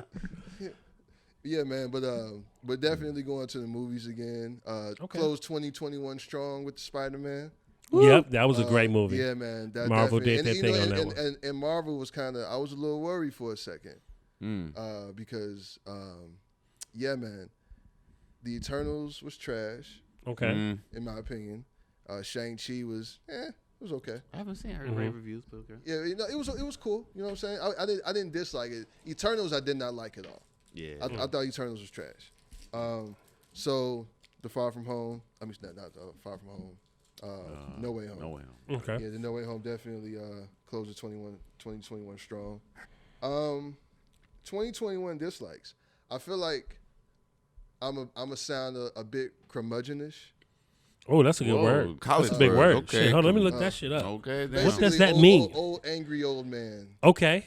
Yeah, man, but definitely going to the movies again. Close 2021 strong with the Spider-Man. Yep, that was a great movie. Yeah, man. Marvel did that thing on that one. And Marvel was I was a little worried for a second. Because, yeah, man, The Eternals was trash. Okay. In my opinion. Shang-Chi was, it was okay. I haven't seen rave reviews, but okay. Yeah, it was cool. You know what I'm saying? I didn't dislike it. Eternals, I did not like at all. Yeah. I thought Eternals was trash. So the Far From Home. I mean, not Far From Home. No Way Home. No Way Home. Okay. Yeah, the No Way Home definitely closed 2021 strong. 2021 dislikes. I feel like I'm a sound a bit curmudgeonish. Oh, that's a good word. That's a big word. Okay. Shit, hold on, let me look that shit up. Okay. What does that Basically, mean? Old angry old man. Okay.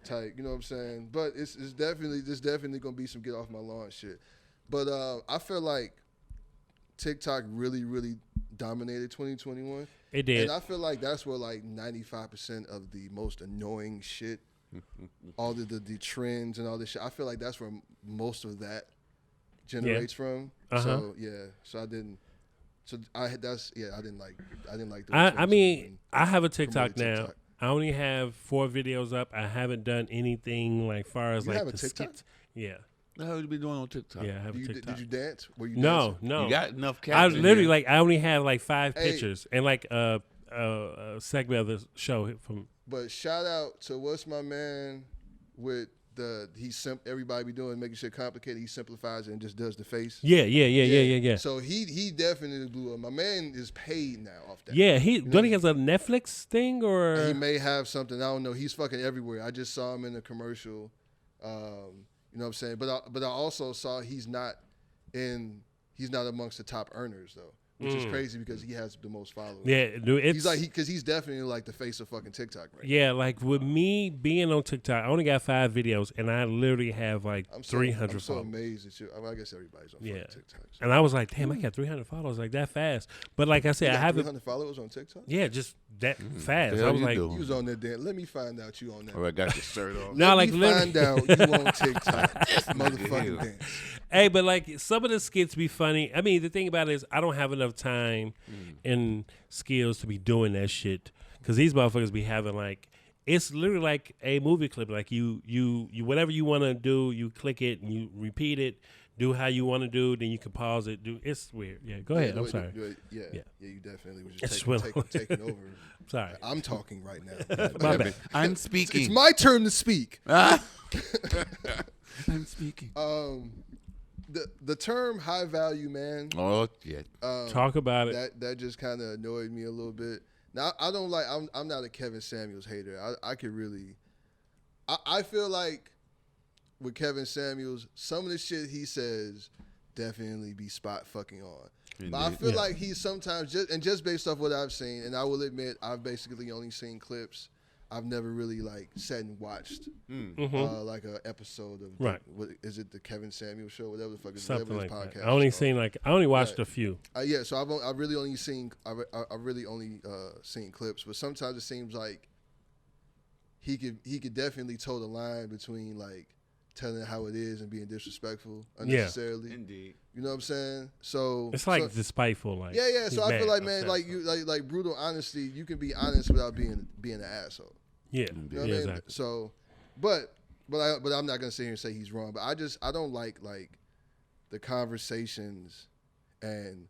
Type, you know what I'm saying? But there's definitely gonna be some get off my lawn shit. But I feel like TikTok really, really dominated 2021. It did. And I feel like that's where like 95% of the most annoying shit, all the trends and all this shit. I feel like that's where most of that generates from. So I didn't. So I didn't like. I mean, I have a TikTok now. TikTok. I only have 4 videos up. I haven't done anything like far as you like have the a TikTok? skits. Yeah. What the hell you be doing on TikTok? Yeah, I have a TikTok. Did you dance? Were you No. You got enough I captions. literally like I only have like 5 pictures and like a segment of the show from. But shout out to what's my man with everybody be doing making shit complicated. He simplifies it and just does the face. Yeah. So he definitely blew up. My man is paid now off that. Yeah, he has a Netflix thing or he may have something. I don't know. He's fucking everywhere. I just saw him in a commercial. You know what I'm saying? But I also saw he's not amongst the top earners though, which is crazy because he has the most followers. Yeah, dude, he's definitely like the face of fucking TikTok right now. Yeah, like with me being on TikTok, I only got 5 videos, and I literally have like 300 I'm so followers. amazed at you. I mean, I guess everybody's on fucking TikTok. So. And I was like, damn, I got 300 followers like that fast. But like I said, I haven't 300 followers on TikTok. Yeah, just that fast. I was like, you was on there. Dan. Let me find out you on there. Or I got your shirt on. No, Let me find out you on TikTok, motherfucking Dan. Hey, but like some of the skits be funny. I mean, the thing about it is I don't have enough time and skills to be doing that shit because these motherfuckers be having like it's literally like a movie clip. Like you whatever you want to do, you click it and you repeat it. Do how you want to do, then you can pause it. It's weird. Yeah, go ahead. I'm sorry. Yeah, you definitely was just taking over. Sorry. I'm talking right now. My bad. I'm speaking. It's my turn to speak. I'm speaking. The term high value man. Oh yeah. Talk about it. That just kind of annoyed me a little bit. Now I don't like. I'm not a Kevin Samuels hater. I could really. I feel like. With Kevin Samuels, some of the shit he says definitely be spot fucking on. Indeed. But I feel like he's sometimes just based off what I've seen, and I will admit I've basically only seen clips. I've never really like sat and watched like an episode of what is it, the Kevin Samuels show, whatever the fuck is something like podcast. That. I only watched a few. Yeah, so I've really only seen seen clips, but sometimes it seems like he could definitely toe the line between like telling how it is and being disrespectful unnecessarily. Yeah. Indeed. You know what I'm saying? So it's like despiteful, like So I feel like, man, like you like brutal honesty, you can be honest without being an asshole. Yeah. You know what I mean? Exactly. So but I'm not gonna sit here and say he's wrong. But I don't like the conversations and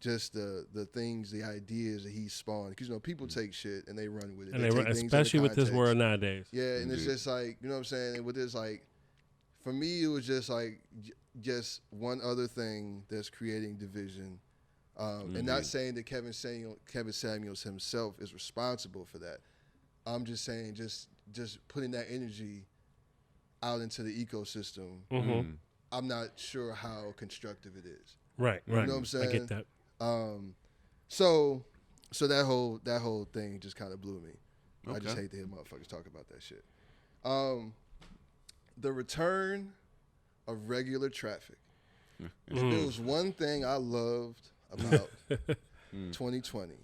just the things, the ideas that he spawned. Because people take shit and they run with it. And they run, especially with this world nowadays. Yeah, and it's just like, you know what I'm saying? And with this, like, for me, it was just like just one other thing that's creating division. And not saying that Kevin Samuels himself is responsible for that. I'm just saying just putting that energy out into the ecosystem. I'm not sure how constructive it is. Right. You know what I'm saying? I get that. So that whole thing just kind of blew me. Okay. I just hate to hear motherfuckers talk about that shit. The return of regular traffic. If there was one thing I loved about 2020,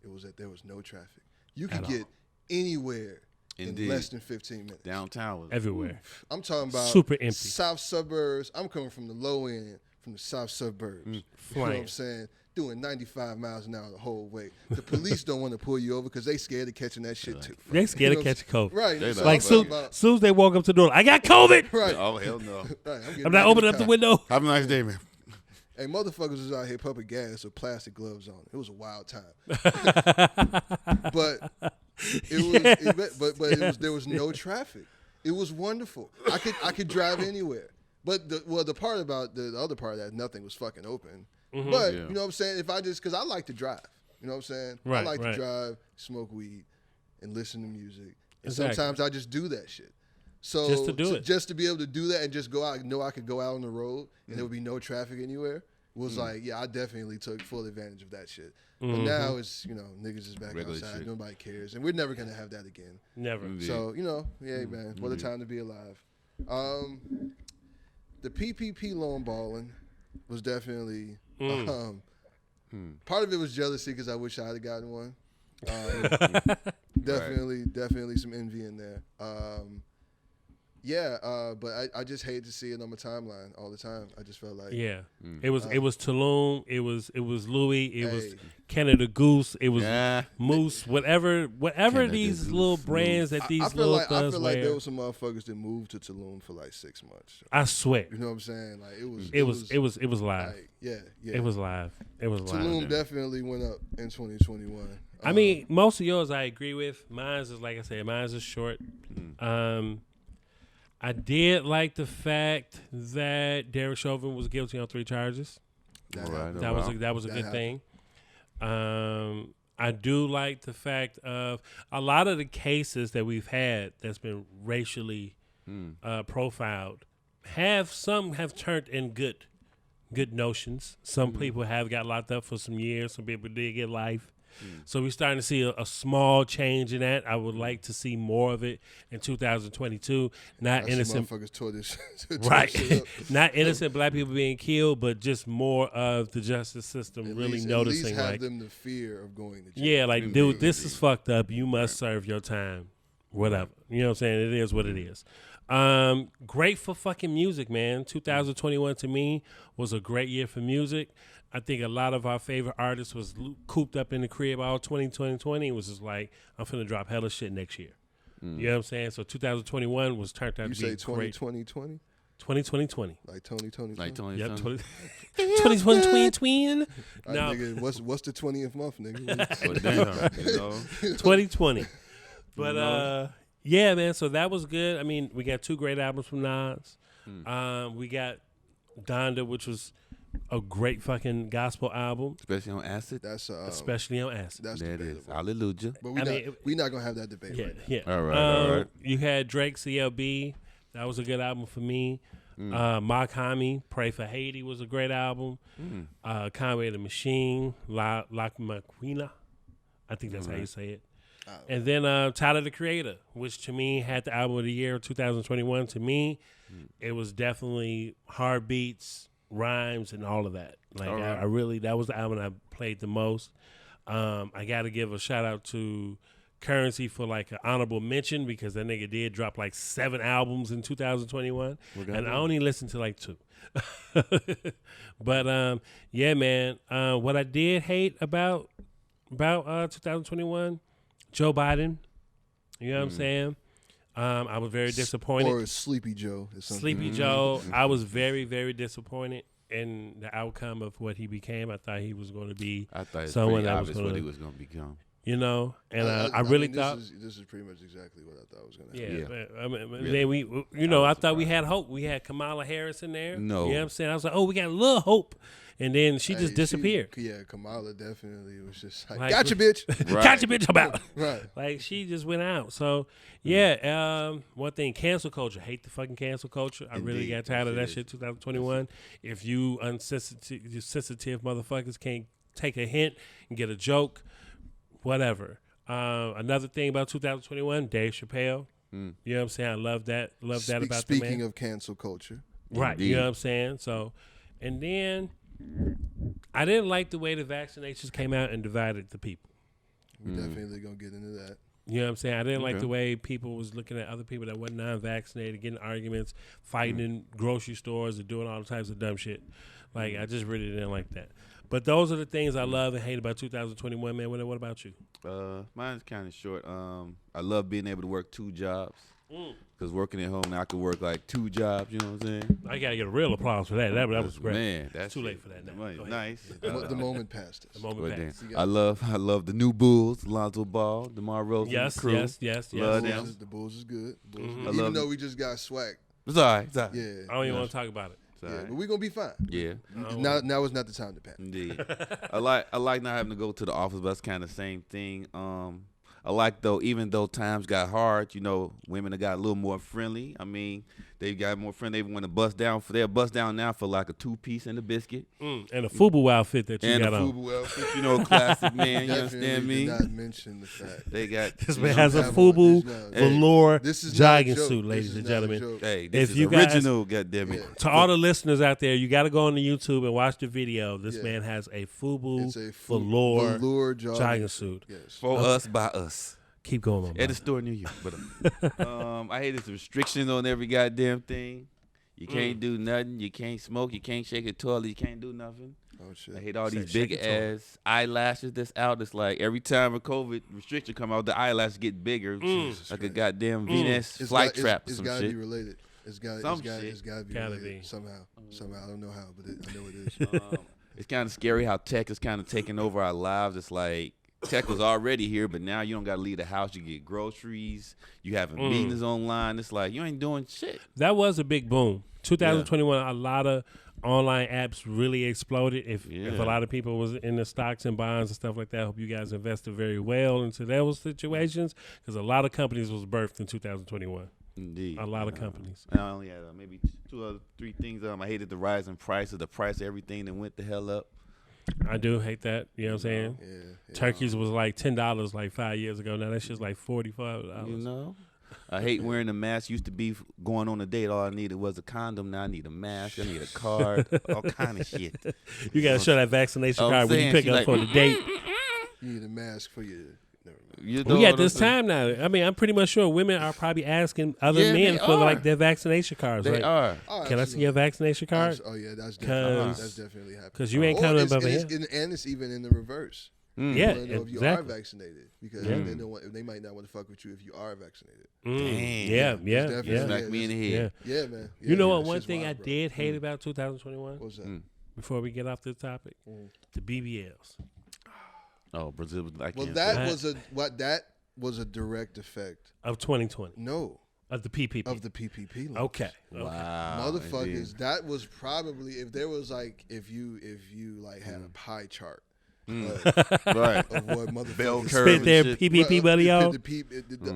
it was that there was no traffic. You could get anywhere in less than 15 minutes. Downtown was everywhere. I'm talking about super empty. South suburbs. I'm coming from the low end, from the south suburbs. You know what I'm saying? Doing 95 miles an hour the whole way. The police don't want to pull you over because they scared of catching that shit too. They scared of catching COVID. Right. Like soon as they walk up to the door, I got COVID. Right. Oh hell no. Right. I'm not opening up the window. Have a nice day, man. Hey, motherfuckers was out here pumping gas with plastic gloves on. It was a wild time. But there was no traffic. It was wonderful. I could drive anywhere. But the other part of that, nothing was fucking open. But you know what I'm saying? Because I like to drive. You know what I'm saying? I like to drive, smoke weed, and listen to music. And sometimes I just do that shit. So just to be able to do that and just go out, know I could go out on the road and there would be no traffic anywhere was like, yeah, I definitely took full advantage of that shit. But now it's, niggas is back regular outside. Shit. Nobody cares. And we're never going to have that again. Never. Indeed. So, man, what a time to be alive. The PPP loan balling was definitely, part of it was jealousy because I wish I had gotten one. Definitely some envy in there. But I just hate to see it on my timeline all the time. I just felt like it was Tulum, it was Louis, it was Canada Goose, it was Moose, whatever Canada these Goose, little brands that these little thugs I feel like wear. there was some motherfuckers that moved to Tulum for like 6 months. I swear. You know what I'm saying? Like it was live. Like, It was live. It was live. Tulum definitely went up in 2021. I mean, most of yours I agree with. Mine's is like I said, mine's is short. I did like the fact that Derek Chauvin was guilty on 3 charges. That was a good thing. I do like the fact of a lot of the cases that we've had that's been racially profiled have turned in good good notions. Some people have got locked up for some years. Some people did get life. So we're starting to see a small change in that. I would like to see more of it in 2022. Not innocent motherfuckers tore this right. Not innocent black people being killed, but just more of the justice system really noticing. At least have like, them the fear of going to jail. Yeah, like, dude, this is fucked up. You must serve your time. Whatever. You know what I'm saying? It is what it is. Great for fucking music, man. 2021 to me was a great year for music. I think a lot of our favorite artists was cooped up in the crib all 2020. It was just like, I'm finna drop hella shit next year. You know what I'm saying? So 2021 was turned out to be great. You say 2020? 2020. Like Tony. Like Tony. Yep, 2020 twin. Right, No, nigga, what's the 20th month, nigga? Well, damn, you know. 2020. But yeah, man. So that was good. I mean, we got 2 great albums from Nas. We got Donda, which was a great fucking gospel album, Especially on acid. That's especially on acid. that's That is. debatable. Hallelujah. But we not gonna have that debate Yeah, right now. yeah. All right. You had Drake CLB. That was a good album for me. Mark Hami, Pray for Haiti was a great album. Conway the Machine, La Maquina. I think that's how you say it. And then Tyler the Creator, which to me had the album of the year 2021. To me, it was definitely hard beats, rhymes, and all of that. Like I really, that was the album I played the most. I got to give a shout out to Currency for like an honorable mention because that nigga did drop like 7 albums in 2021, and I only listened to like 2. But yeah, man. What I did hate about 2021, Joe Biden. You know what I'm saying? I was very disappointed. Or Sleepy Joe. Sleepy Joe. I was very, very disappointed in the outcome of what he became. I thought he was going to be someone that was what he was going to become. You know, and I really thought this is pretty much exactly what I thought was going to happen. Yeah. I mean, then we, you know, I thought we had hope. We had Kamala Harris in there. No. You know what I'm saying? I was like, oh, we got a little hope. And then she just disappeared. Kamala definitely was just like, Like, gotcha, bitch. Right. Gotcha, bitch, about. Right. Like, she just went out. So, yeah, one thing, cancel culture. Hate the fucking cancel culture. I really got tired of that shit 2021. If you sensitive motherfuckers can't take a hint and get a joke, whatever. Another thing about 2021, Dave Chappelle. You know what I'm saying? I love that. Love that about the man. Speaking of cancel culture. Right. Indeed. You know what I'm saying? So, and then I didn't like the way the vaccinations came out and divided the people. We definitely going to get into that. You know what I'm saying? I didn't like the way people was looking at other people that weren't non-vaccinated, getting arguments, fighting in grocery stores and doing all types of dumb shit. Like, I just really didn't like that. But those are the things I love and hate about 2021, man. What about you? Mine's kind of short. I love being able to work 2 jobs. Because working at home now, I could work like 2 jobs. You know what I'm saying? I gotta get a real applause for that. That was great. Man, that's too late for that now. Go ahead. Nice. The moment passed us. The moment passed. I love the new Bulls, Lonzo Ball, DeMar Rosen, Yes, crew. yes. Love them. The Bulls is good. love Even though we just got swag. It's all right. It's all right. Yeah. I don't even want to talk about it. It's all Yeah, right. but we're going to be fine. Yeah. Now is not the time to panic. Indeed. I like not having to go to the office, but that's kind of the same thing. I like though, even though times got hard, you know, women have got a little more friendly. I mean, they got more friendly. They want to bust down they'll bust down now for like a 2-piece and a biscuit. And a FUBU outfit that you got on. And a FUBU outfit, you know, classic man. You understand me? Did not mention the fact. They got This man has a FUBU velour This is jogging not a joke. suit, This ladies is and not a gentlemen. joke. Hey, this If is you guys- original, goddammit. To all the listeners out there, you got to go on the YouTube and watch the video. This man has a FUBU It's a velour jogging suit. Yes. For us, by us. Keep going, my At brother. the store near you. But I hate the restrictions on every goddamn thing. You can't do nothing. You can't smoke. You can't shake a toilet. You can't do nothing. Oh, shit. I hate all Say these shake big a toilet. ass eyelashes that's out. It's like every time a COVID restriction come out, the eyelashes get bigger. Like a goddamn Venus flight trap or It's some got to shit. be related. It's got Some to shit. be Gotta related be. somehow. I don't know how, but I know it is. It's kind of scary how tech is kind of taking over our lives. It's like tech was already here, but now you don't got to leave the house. You get groceries. You having meetings online. It's like you ain't doing shit. That was a big boom. 2021, a lot of online apps really exploded. If a lot of people was in the stocks and bonds and stuff like that, I hope you guys invested very well into those situations because a lot of companies was birthed in 2021. Indeed. A lot of companies. I only had maybe 2 or 3 things. I hated the rise in price of the price of everything that went the hell up. I do hate that. You know what I'm saying? Yeah. Turkeys was like $10 like 5 years ago. Now that shit's like $45. You know? I hate wearing a mask. Used to be going on a date. All I needed was a condom. Now I need a mask. I need a card. All kind of shit. You got to show that vaccination card when you pick up for the date. You need a mask for your... We got this time now. I mean, I'm pretty much sure women are probably asking other men for like their vaccination cards. They are. Oh, can I see your vaccination card? Oh yeah, that's definitely happening. Because you ain't coming above here. And it's even in the reverse. Yeah, know if you are vaccinated, because they might not want to fuck with you if you are vaccinated. Yeah. Smack me in the head. Yeah, man. You know what? One thing I did hate about 2021. What's that? Before we get off this topic, the BBLs. Oh, Brazil was like. Well, that was a direct effect of 2020. No, of the PPP. Of the PPP loans. Okay. Wow. Motherfuckers, indeed. that was probably if there was like if you like had a pie chart. Right. Of what motherfuckers bell curve spent their PPP money on.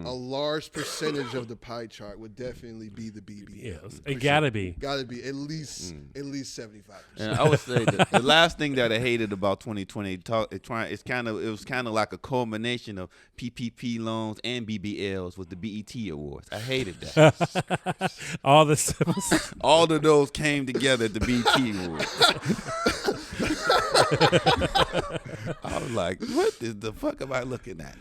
A large percentage of the pie chart would definitely be the BBLs. It gotta be. Gotta be at least 75%. And I would say that the last thing that I hated about 2020, it was kind of like a culmination of PPP loans and BBLs with the BET Awards. I hated that. All the all of those came together at the BET Awards. I was like, what the fuck am I looking at?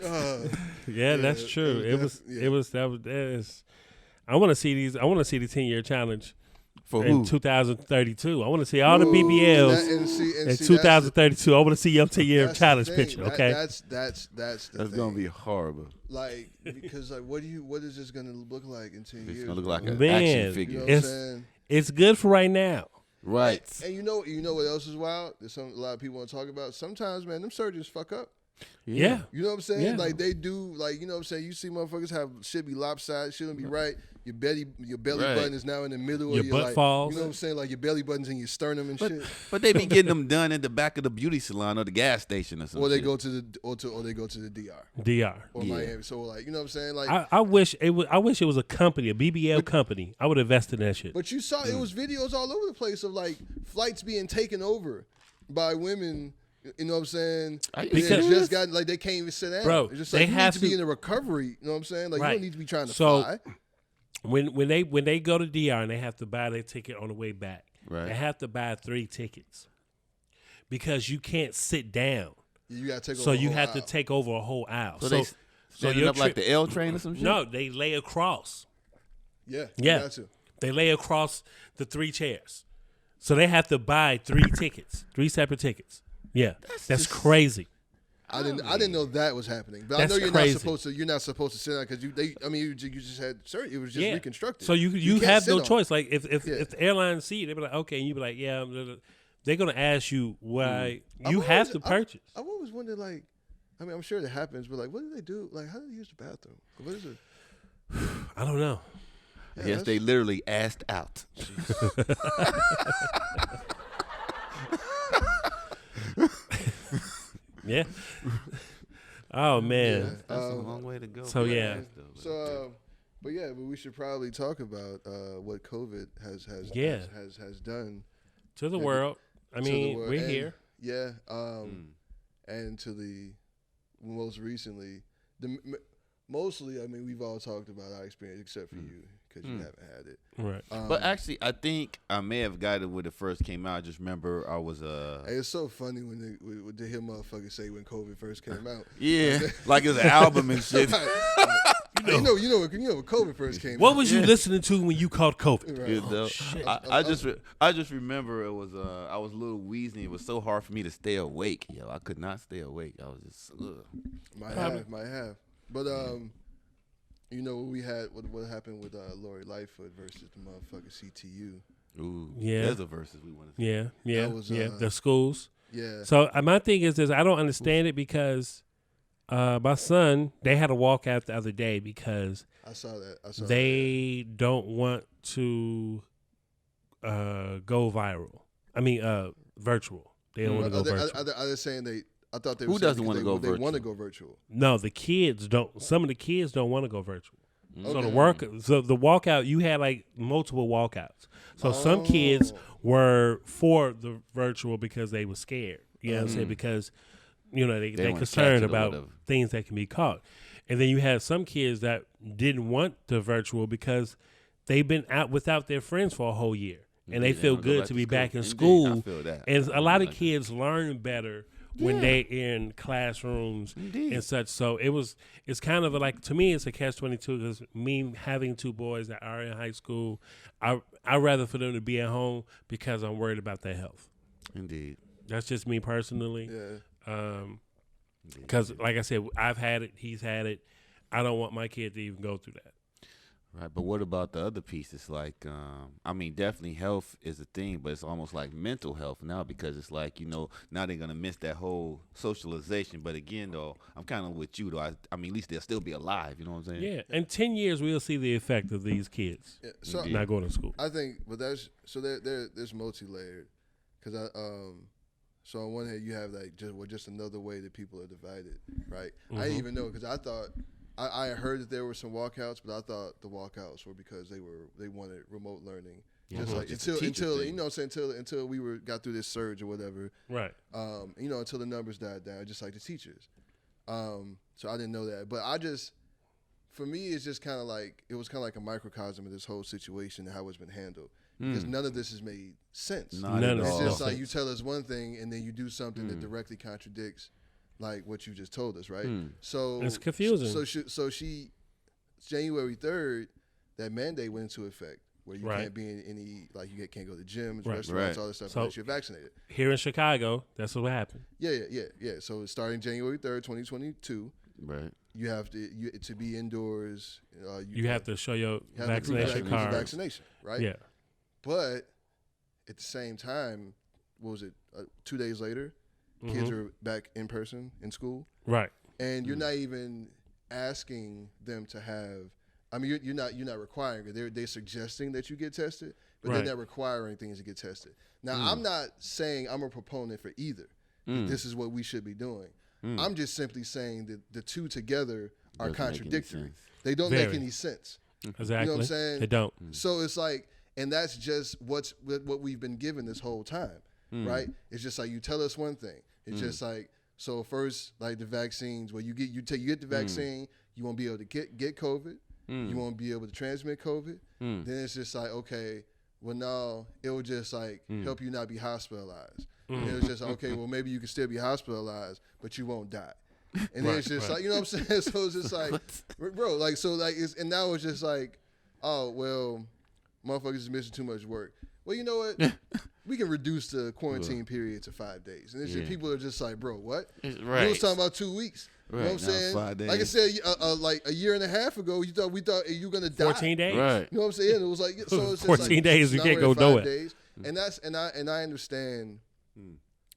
That's true. That is. I want to see these. I want to see the 10-year challenge for in 2032. I want to see all the BBLs in 2032. I want to see your 10-year challenge picture. Okay, that's gonna be horrible. Like because like what is this gonna look like in 10 years? It's gonna look like an action figure. You know it's good for right now. Right. And you know what else is wild? There's a lot of people want to talk about. Sometimes, man, them surgeons fuck up. Yeah. You know what I'm saying? Yeah. Like they do, like, you know what I'm saying? You see motherfuckers have shit be lopsided, shit don't be right. Your belly button is now in the middle your of butt like, falls. You know what I'm saying? Like your belly button's in your sternum and shit. But they be getting them done in the back of the beauty salon or the gas station or something. Or they go to the DR. DR. Or Miami. So like, you know what I'm saying? Like I wish it was a company, a BBL company. I would invest in that shit. But you saw it was videos all over the place of like flights being taken over by women. You know what I'm saying? Because just got like they can't even sit down. Bro, it's just like they you have need to be in a recovery. You know what I'm saying? Like you don't need to be trying to fly. When they go to DR and they have to buy their ticket on the way back, they have to buy 3 tickets because you can't sit down. You got to take. So you have to take over a whole aisle. So you're up like the L train or some shit. No, they lay across. Yeah. They lay across the 3 chairs, so they have to buy 3 tickets, 3 separate tickets. Yeah, that's crazy. I didn't know that was happening, but that's I know you're crazy. not supposed to sit down because you just had surgery. It was just reconstructed. So you have no choice. Like if the airline see it, they be like, okay, and you be like, yeah. They're gonna ask you why you have to purchase. I always wondered, like, I mean, I'm sure it happens, but like, what do they do? Like, how do they use the bathroom? What is it? I don't know. I guess they literally asked out. Yeah. Oh man. Yeah, that's a long way to go. So yeah. But we should probably talk about what COVID has done to the world. I mean, we're here. Yeah. And to the most recently, mostly. I mean, we've all talked about our experience except for you because you haven't had it. Right. But actually, I think I may have got it when it first came out. I just remember I was Hey, it's so funny when they hear motherfuckers say when COVID first came out. Yeah, like it was an album and shit. You know when COVID first came out. What was you listening to when you caught COVID? Right. You know, shit. I just remember it was I was a little wheezy. It was so hard for me to stay awake. Yo, I could not stay awake. I was just might have. But you know what happened with Lori Lightfoot versus the motherfucking CTU. Ooh, yeah. There's a versus we want to see. Yeah. That was, the schools. Yeah. So my thing is this: I don't understand it because my son, they had a walkout the other day because I saw that. They don't want to go viral. I mean, virtual. They don't want to go virtual. Are they saying I thought they Who were doesn't want to go they virtual? want to go virtual. No, the kids don't. Some of the kids don't want to go virtual. So the walkout, you had like multiple walkouts. So some kids were for the virtual because they were scared. You know what I'm saying? Because they're concerned about things that can be caught. And then you had some kids that didn't want the virtual because they've been out without their friends for a whole year. And they feel good to be back in school. I feel that. And a lot of kids learn better when they're in classrooms and such. So it's kind of like, to me, it's a catch-22 because me having two boys that are in high school, I'd rather for them to be at home because I'm worried about their health. Indeed. That's just me personally. Yeah. Because, like I said, I've had it. He's had it. I don't want my kid to even go through that. Right, but what about the other pieces? Like, definitely health is a thing, but it's almost like mental health now because it's like, now they're going to miss that whole socialization. But again, though, I'm kind of with you, though. At least they'll still be alive, you know what I'm saying? Yeah, in 10 years, we'll see the effect of these kids not going to school. I think, but there's multi-layered because so on one hand, you have like just another way that people are divided, right? I didn't even know because I thought I heard that there were some walkouts, but I thought the walkouts were because they wanted remote learning, just like until you know what I'm saying until we got through this surge or whatever, right? Until the numbers died down, just like the teachers. So I didn't know that, but for me, it's just kind of like it was kind of like a microcosm of this whole situation and how it's been handled. Because none of this has made sense. It's just like you tell us one thing and then you do something that directly contradicts like what you just told us, right? So it's confusing. So January 3rd, that mandate went into effect where you can't be in any, like you can't go to gyms, restaurants, all this stuff unless you're vaccinated. Here in Chicago, that's what happened. Yeah. So starting January 3rd, 2022, right? You have to be indoors. You have to show your vaccination card. Vaccination, right? Yeah. But at the same time, what was it? 2 days later, kids are back in person in school, right? And you're not even asking them to have. I mean, you're not requiring it. They're suggesting that you get tested, but they're not requiring things to get tested. Now, I'm not saying I'm a proponent for either. This is what we should be doing. I'm just simply saying that the two together are contradictory. They don't make any sense. Exactly. You know what I'm saying? They don't. So it's like. And that's just what we've been given this whole time, right? It's just like you tell us one thing. It's just like, so first, like the vaccines, where you get the vaccine, you won't be able to get COVID, you won't be able to transmit COVID. Then it's just like, okay, well now it will just like help you not be hospitalized. And it's just okay, well maybe you can still be hospitalized, but you won't die. And then it's just like, you know what I'm saying? So it's just like, bro, like so like and now it's just like, oh well. Motherfuckers is missing too much work. Well, you know what? We can reduce the quarantine period to 5 days. And then people are just like, bro, what? Right. We was talking about 2 weeks. Right. You know what I'm saying? 5 days. Like I said, like a year and a half ago, we thought you were gonna die. 14 days. Right. You know what I'm saying? It was like so it's 14 like, days. You can't go nowhere. Days. And I understand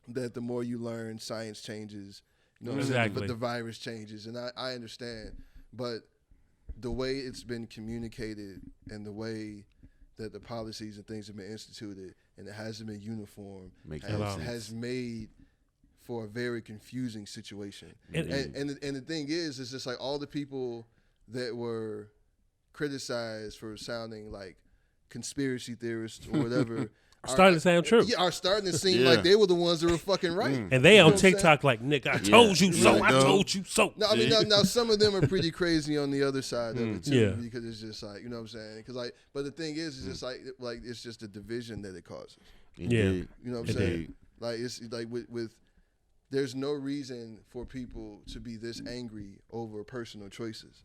that the more you learn, science changes. You know what I'm saying? But the virus changes, and I understand. But the way it's been communicated and the way that the policies and things have been instituted and it hasn't been uniform has made for a very confusing situation. And the thing is, it's just like all the people that were criticized for sounding like conspiracy theorists or whatever are starting to sound true. Yeah, are starting to seem like they were the ones that were fucking right. And they on TikTok like, Nick, I told you so. I told you so. No, I mean now some of them are pretty crazy on the other side of it too, because it's just like, you know what I'm saying? Because like, but the thing is, it's just like it's just the division that it causes. Yeah, you know what I'm saying? Like it's like with there's no reason for people to be this angry over personal choices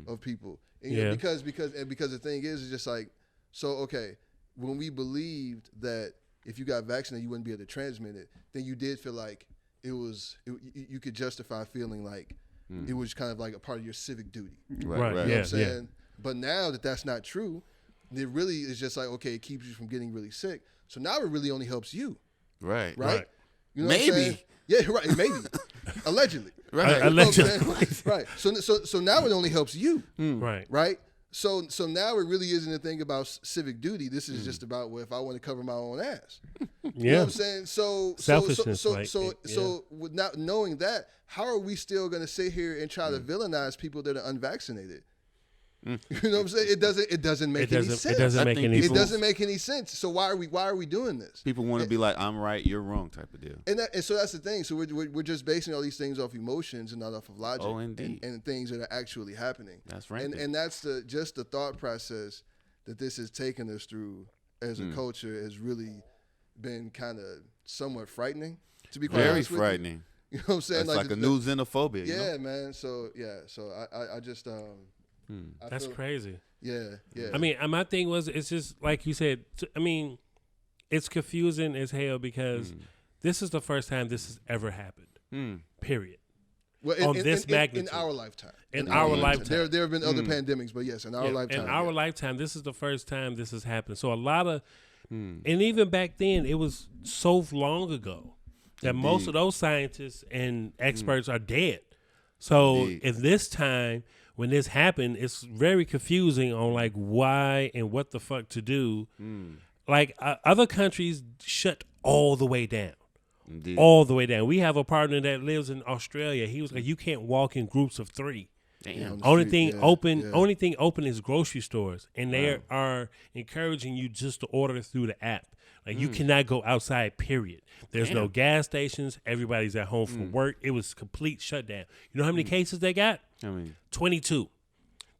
of people. And, you know, because the thing is, it's just like, so okay. When we believed that if you got vaccinated, you wouldn't be able to transmit it, then you did feel like you could justify feeling like it was kind of like a part of your civic duty. Right. You know what I'm saying? But now that that's not true, it really is just like, okay, it keeps you from getting really sick. So now it really only helps you. Right. You know maybe. What I'm saying? Yeah, right. Maybe. Allegedly. Right. Allegedly. Right. So now it only helps you. Right. So now it really isn't a thing about civic duty. This is just about, well, if I want to cover my own ass. You know what I'm saying? So selfishness. So with not knowing that, how are we still going to sit here and try to villainize people that are unvaccinated? You know what I'm saying? It doesn't make any sense. It doesn't make any sense. It doesn't make any sense. So why are we doing this? People want to be like, I'm right, you're wrong type of deal. And so that's the thing. So we're just basing all these things off emotions and not off of logic. Oh, indeed. And things that are actually happening. That's right. And that's just the thought process that this has taken us through as a culture has really been kind of somewhat frightening, to be quite honest with you. Very frightening. You know what I'm saying? It's like a new xenophobia. Yeah, you know? man. So I just That's crazy. Yeah. I mean, my thing was, it's just like you said. I mean, it's confusing as hell because this is the first time this has ever happened. Period. Well, on this magnitude. In our lifetime. In our lifetime. There have been other pandemics, but yes, in our lifetime. In our lifetime, this is the first time this has happened. So a lot of, and even back then, it was so long ago that most of those scientists and experts are dead. So at this time, when this happened, it's very confusing on like why and what the fuck to do. Like other countries shut all the way down. Indeed. All the way down. We have a partner that lives in Australia. He was like, you can't walk in groups of 3. Damn. Only thing open is grocery stores, and they are encouraging you just to order through the app. Like you cannot go outside. Period. There's no gas stations. Everybody's at home from work. It was complete shutdown. You know how many cases they got? I mean, 22.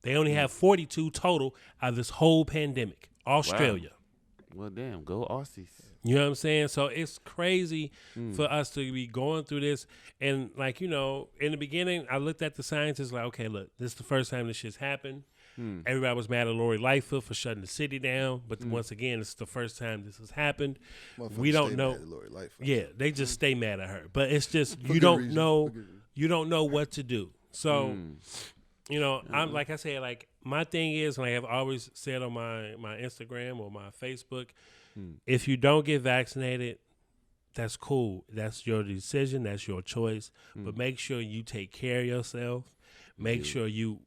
They only have 42 total out of this whole pandemic. Australia. Wow. Well, damn, go Aussies. You know what I'm saying? So it's crazy for us to be going through this. And like, you know, in the beginning, I looked at the scientists like, okay, look, this is the first time this shit's happened. Everybody was mad at Lori Lightfoot for shutting the city down. But once again, this is the first time this has happened. We don't know. Yeah, they just stay mad at her. But it's just, you don't know what to do. So, you know, I'm like I said, like my thing is, like I've always said on my Instagram or my Facebook, if you don't get vaccinated, that's cool. That's your decision. That's your choice. But make sure you take care of yourself. Make sure you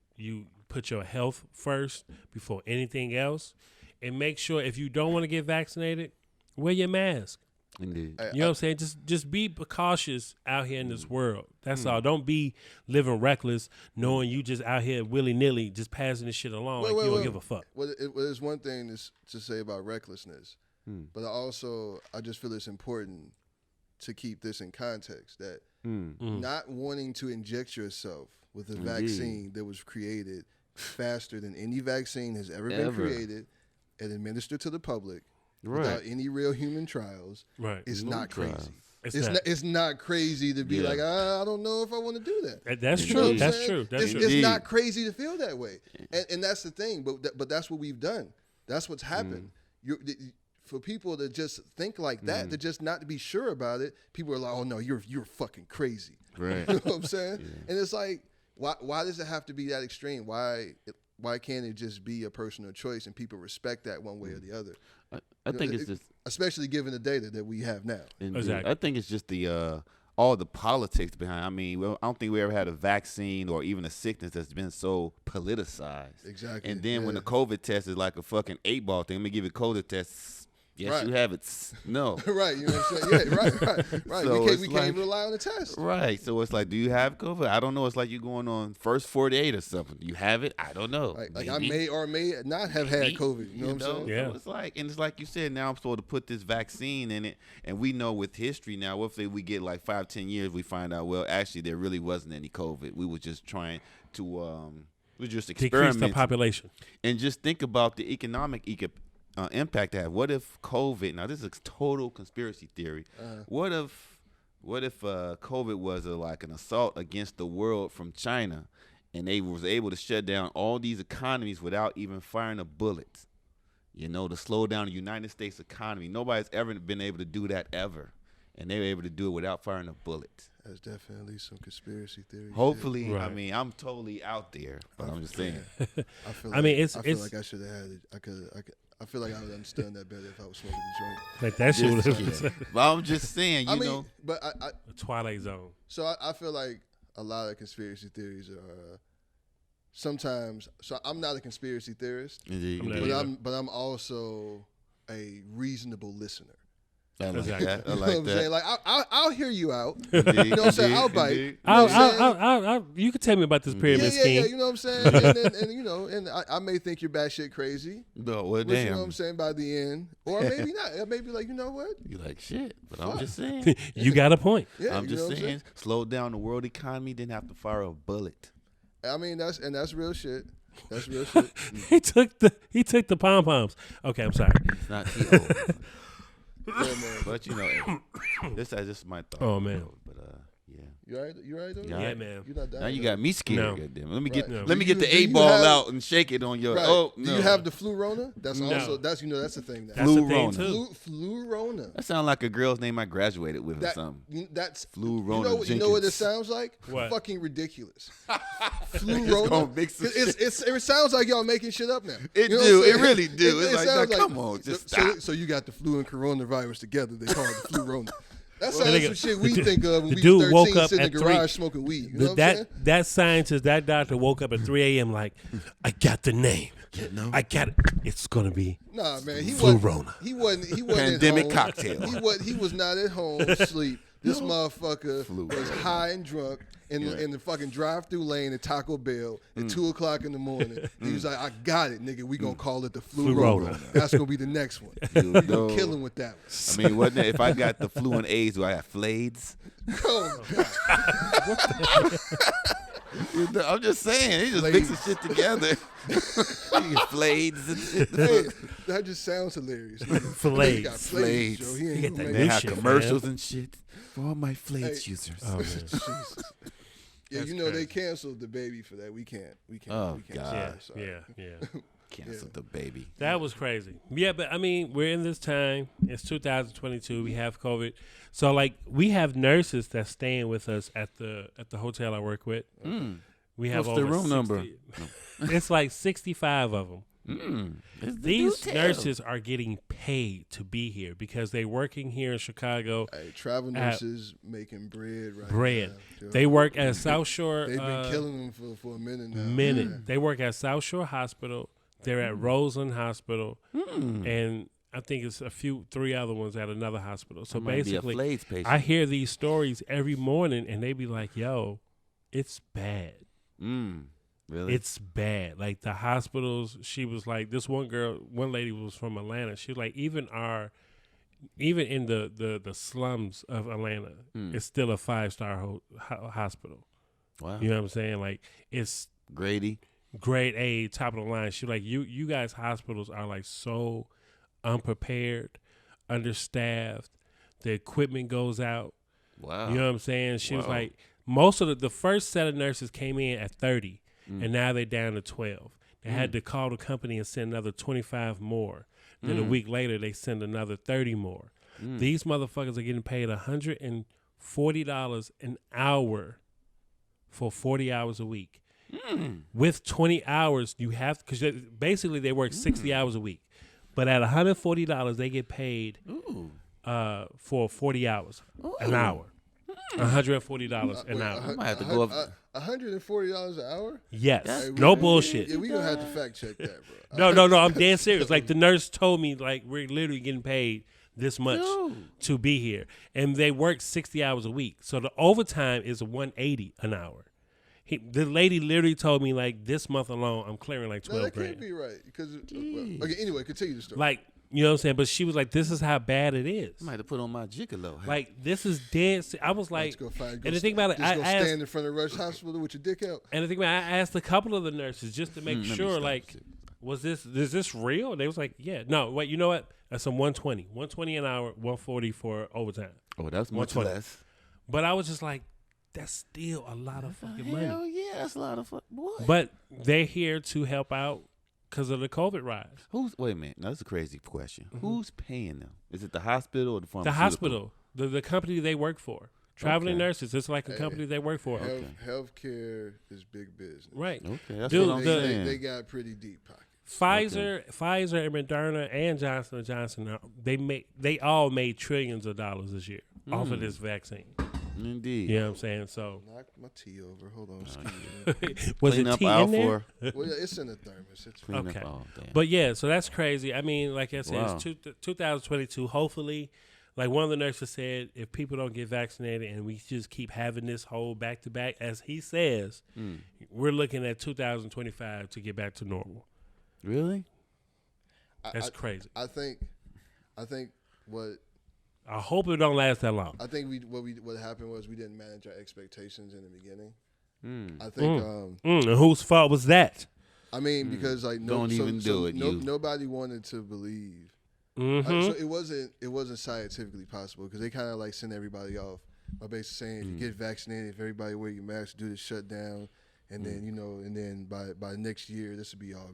put your health first before anything else. And make sure if you don't want to get vaccinated, wear your mask. Indeed. You know what I'm saying? Just be cautious out here in this world. That's all. Don't be living reckless, knowing you just out here willy-nilly just passing this shit along you don't give a fuck. Well, there's one thing to say about recklessness, but I just feel it's important to keep this in context that not wanting to inject yourself with a vaccine that was created faster than any vaccine has ever been created and administered to the public without any real human trials is not crazy. It's not crazy to be like, I don't know if I want to do that. That's true. That's true. It's not crazy to feel that way. And that's the thing. But that's what we've done. That's what's happened. For people to just think like that, to just not to be sure about it, people are like, oh, no, you're fucking crazy. Right. You know what I'm saying? Yeah. And it's like, why does it have to be that extreme? Why can't it just be a personal choice and people respect that one way or the other? I think it's just, especially given the data that we have now. Exactly. I think it's just the all the politics behind. I mean, I don't think we ever had a vaccine or even a sickness that's been so politicized. Exactly. And then when the COVID test is like a fucking 8-ball thing, let me give you a COVID test. Yes, you have it. No. Right. You know what I'm saying? Yeah. Right. So we can't rely on the test. Right. So it's like, do you have COVID? I don't know. It's like you going on first 48 or something. Do you have it? I don't know. Like I may or may not have had COVID. You know what I'm saying? Yeah. So it's like you said. Now I'm supposed to put this vaccine in it, and we know with history now. What if we get like 5-10 years, we find out actually there really wasn't any COVID. We were just trying to we just experimenting. Decrease the population. And just think about the economic impact that. What if COVID? Now this is a total conspiracy theory. What if COVID was like an assault against the world from China, and they was able to shut down all these economies without even firing a bullet? You know, to slow down the United States economy. Nobody's ever been able to do that ever, and they were able to do it without firing a bullet. That's definitely some conspiracy theory. Hopefully, I mean, I'm totally out there, but I'm just saying. I feel like I should have had it. I feel like I would understand that better if I was smoking the joint. Like that shit was. But I'm just saying, you know. But the Twilight Zone. So I feel like a lot of conspiracy theories are sometimes. So I'm not a conspiracy theorist, Indeed. but I'm also a reasonable listener. I like Exactly. that. I You know like what I'm saying? that. Like I'll hear you out. Indeed, You know what I'm saying? indeed, I'll bite. indeed. You know what I'm saying? You can tell me about this pyramid scheme. Yeah. You know what I'm saying? and you know, and I may think you're batshit crazy. No, well, But you know damn. what I'm saying by the end, or maybe not. It may be like, you know what? You like shit, but I'm just saying. You got a point. Yeah, I'm you just know what saying. Slow down the world economy. Didn't have to fire a bullet. I mean, that's real shit. That's real shit. he took the pom poms. Okay, I'm sorry. It's not T.O. Yeah, man. But you know, this is my thought. Oh, man. But yeah. You all right? You all right though? Yeah, man. You're not dying. Now you got me scared. No. Goddamn. Let me Right. get No. let me Do get the you 8-ball have- out and shake it on your. Right. Oh Do no. you have the flu Rona? That's No. also that's that's the thing. Now. That's the Flu thing Rona. too. Flu Rona. That sounds like a girl's name I graduated with or something. That's Flu You Rona know what it Jenkins. sounds like? What? Fucking ridiculous. Flu It's Rona. gonna mix some It sounds like y'all making shit up now. It You know do. what I'm It saying? really do. It's like, sounds now, come on, just stop. So you got the flu and coronavirus together. They call it the flu Rona. That sounds Well, like some shit we think of when the we dude was woke 13 up sitting in at the 3. garage smoking weed. You know what I'm saying? That scientist, that doctor woke up at 3 a.m. like, I got the name. I got it. It's gonna be Nah, man, he Flu wasn't. Rona. He wasn't. Pandemic at home. cocktail. He was not at home asleep. This motherfucker Flu. was high and drunk in the fucking drive-through lane at Taco Bell at 2:00 in the morning. He was like, "I got it, nigga. We gonna call it the Flu Rona. Rona. That's gonna be the next one. You We know. gonna kill him with that one." I mean, wasn't it, if I got the flu and AIDS, do I have flades? Oh, God. I'm just saying, he just Flades. mixing shit together. Flades and shit. That just sounds hilarious. Fillets. He got Flades. Joe. He He ain't got gonna that make They new have shit, commercials man. and shit for all my flades Hey. users. Oh, man. Jesus. Yeah, That's you know they crazy. canceled the baby for that. We can't. Oh, we can't. God. Yeah, yeah. Cancel the baby. That was crazy. Yeah, but I mean, we're in this time. It's 2022. We have COVID. So like, we have nurses that's staying with us at the hotel I work with. We have What's the over room 60 number? It's like 65 of them. It's the These hotel. nurses are getting paid to be here because they're working here in Chicago. Hey, travel nurses making bread right Bread. now. They work at South Shore. They've been killing them for a minute now. minute. They work at South Shore Hospital. They're at Roseland Hospital, and I think it's 3 other ones at another hospital. So Might be a basically, flades patient. I hear these stories every morning, and they be like, "Yo, it's bad. Really? It's bad." Like the hospitals. She was like, this one lady was from Atlanta. She was like, even in the slums of Atlanta, it's still a 5-star hospital. Wow. You know what I'm saying? Like it's Grady. grade A, top of the line. She like, you guys hospitals are like so unprepared, understaffed. The equipment goes out. Wow. You know what I'm saying? She was Wow. like, most of the first set of nurses came in at 30, and now they're down to 12. They had to call the company and send another 25 more. Then a week later, they send another 30 more. These motherfuckers are getting paid $140 an hour for 40 hours a week. With 20 hours, you have, because basically they work 60 hours a week. But at $140, they get paid for 40 hours an hour. $140 an hour. I might have to go up. $140 an hour? Yes. Hey, No we- bullshit. Yeah, we gonna have to fact check that, bro. No, I'm dead serious. Like the nurse told me, like we're literally getting paid this much to be here, and they work 60 hours a week. So the overtime is $180 an hour. The lady literally told me like this month alone, I'm clearing like 12 No, that grand. can't be right. Because okay, anyway, continue the story. Like, you know what I'm saying? But she was like, this is how bad it is. I might have to put on my gigolo. Like, this is dead. I was like, Let's go find. and the thing about it, just I go asked, stand in front of Rush Hospital with your dick out. and the thing about it, I asked a couple of the nurses just to make let me sure, stop. like, is this real? And they was like, yeah. No, wait, you know what? That's some 120 an hour, 140 for overtime. Oh, that's much 120. less. But I was just like, that's still a lot of fucking money. Hell yeah, that's a lot of fun. What? But they're here to help out because of the COVID rise. Wait a minute. Now, that's a crazy question. Who's paying them? Is it the hospital or the The pharmaceutical? hospital, the company they work for. Traveling Okay. nurses, it's like a company they work for. Healthcare is big business. Right. Okay, that's Dude, what I'm the- saying. They got pretty deep pockets. Pfizer and Moderna and Johnson & Johnson, they all made trillions of dollars this year off of this vaccine. Indeed. You know what I'm saying? So Knock my tea over. Hold on. Excuse me. was Clean it up tea aisle in there? 4. Well, yeah, it's in the thermos. It's Clean Okay. up all. Damn. But yeah, so that's crazy. I mean, like I said, Wow. it's 2022. Hopefully, Like one of the nurses said, if people don't get vaccinated and we just keep having this whole back-to-back, as he says, we're looking at 2025 to get back to normal. Really? That's crazy. I think what I hope it don't last that long. I think what happened was we didn't manage our expectations in the beginning. I think and whose fault was that? I mean, because like nobody wanted to believe. So it wasn't scientifically possible because they kind of like send everybody off by basically saying if you get vaccinated, if everybody wear your mask, do the shutdown, and then by next year this will be all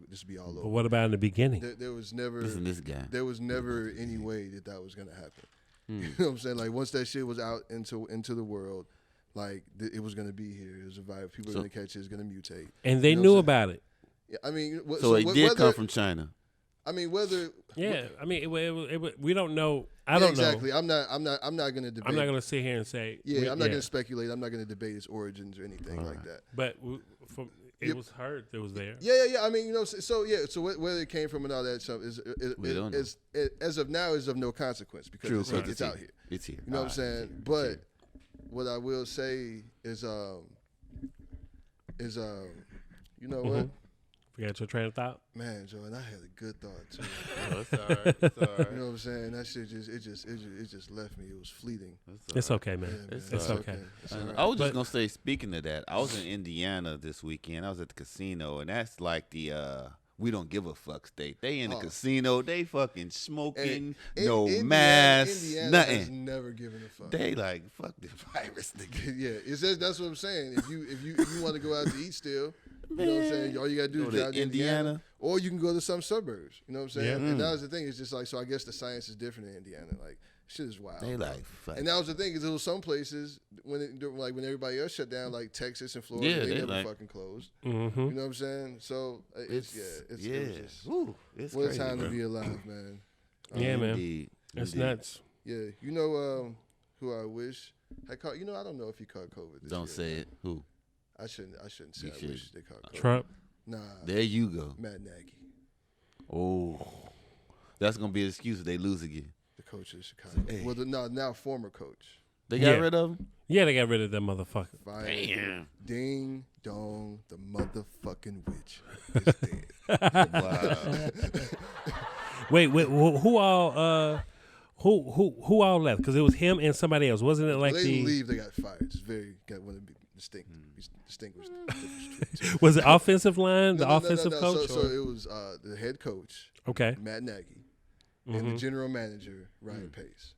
over. But what about in the beginning? There was never Listen, this guy. There was never any way that was gonna happen. You know what I'm saying? Like once that shit was out into the world, like it was gonna be here. It was a virus. People are gonna catch it. It's gonna mutate. And they knew about it. Yeah, I mean, so it did come from China. I mean, whether we don't know. I don't exactly. know. I'm not going to debate. I'm not going to sit here and say. Yeah, I'm not going to speculate. I'm not going to debate its origins or anything like that. But it was heard. It was there. Yeah. I mean, so whether it came from and all that stuff is as of now is of no consequence because it's out here. It's here. You know what I'm saying? But what I will say is you know what? Forgot your train of thought? Man, Joe, and I had a good thought too. It's all right. It's all right. You know what I'm saying? That shit just left me. It was fleeting. It's okay, man. Yeah, it's okay. I was just gonna say, speaking of that, I was in Indiana this weekend. I was at the casino, and that's like the we don't give a fuck state. They in the casino, they fucking smoking, masks, nothing. Has never given a fuck. They like fuck this virus, nigga. Yeah, that's what I'm saying. If you want to go out to eat still. You know what I'm saying? All you got to do is drive to Indiana. Or you can go to some suburbs. You know what I'm saying? Yeah. And that was the thing. It's just like, so I guess the science is different in Indiana. Like, shit is wild. They like, fuck. And that was the thing, is there was some places, when everybody else shut down, like Texas and Florida, they never like, fucking closed. Mm-hmm. You know what I'm saying? So, it's it's what crazy, a time bro. to be alive, man. Yeah, man. Indeed. It's nuts. Yeah. You know who I wish had caught, I don't know if he caught COVID this Don't year. say it. Who? I shouldn't say I wish they caught COVID. Trump? Nah. There you go. Matt Nagy. Oh. That's going to be an excuse if they lose again. The coach of Chicago. Hey. Well, now former coach. They got rid of him? Yeah, they got rid of that motherfucker. Damn. Ding dong, the motherfucking witch is dead. Wow. Wait, who all who all left? Because it was him and somebody else, wasn't it? Like they didn't leave, they got fired. It's want to be distinguished. Was it offensive line? No, offensive coach? So it was the head coach, okay, Matt Nagy, and the general manager, Ryan Pace.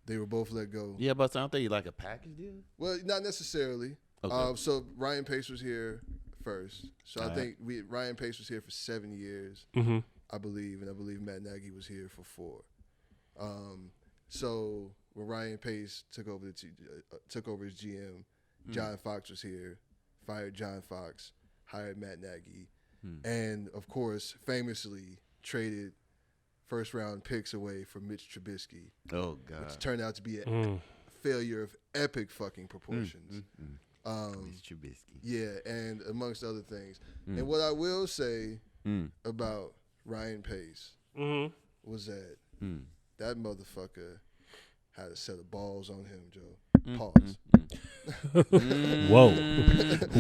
They were both let go. Yeah, but aren't they like a package deal? Well, not necessarily. Okay. So Ryan Pace was here first. So I think Ryan Pace was here for 7 years, I believe, and I believe Matt Nagy was here for 4. So when Ryan Pace took over his GM, John Fox was here, fired John Fox, hired Matt Nagy, and of course, famously traded first-round picks away from Mitch Trubisky. Oh God! Which turned out to be a failure of epic fucking proportions. Mitch Trubisky. Yeah, and amongst other things. And what I will say about Ryan Pace was that that motherfucker had a set of balls on him, Joe. Pause. Whoa.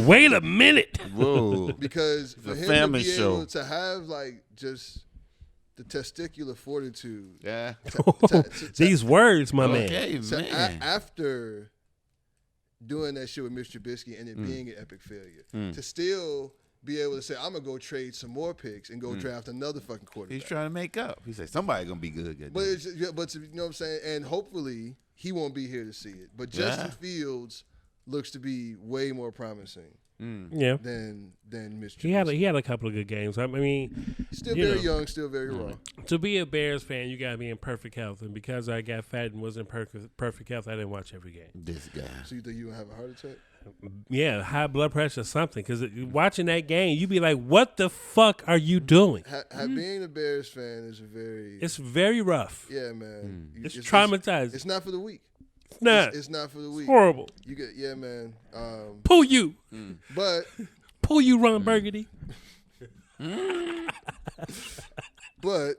Wait a minute. Whoa. Because for him to be able to have like just the testicular fortitude. Yeah. These words, my man. After doing that shit with Mr. Trubisky and it being an epic failure, to still be able to say, I'm going to go trade some more picks and go draft another fucking quarterback. He's trying to make up. He said, somebody's going to be good. But you know what I'm saying? And hopefully he won't be here to see it. But Justin Fields looks to be way more promising than Mr. Trubisky. He had a couple of good games. I mean, still very young, still very raw. To be a Bears fan, you got to be in perfect health. And because I got fat and wasn't perfect health, I didn't watch every game. This guy. So you think you going to have a heart attack? Yeah, high blood pressure or something. Because watching that game, you be like, what the fuck are you doing? Being a Bears fan is It's very rough. Yeah, man. It's traumatizing. It's not for the weak. It's not. It's not for the weak. It's horrible. You get, man. Pull you. But pull you, Ron Burgundy. But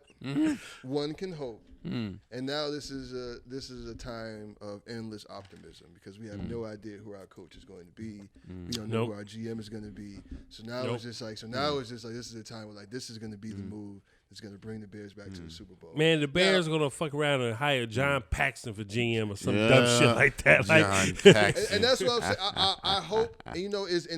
one can hope And now this is a time of endless optimism because we have no idea who our coach is going to be. We don't know who our GM is going to be. So now it's just like this is a time where like this is going to be the move that's going to bring the Bears back to the Super Bowl. Man, the Bears are going to fuck around and hire John Paxton for GM or some dumb shit like that. John Paxton. And that's what I'm saying. I hope, and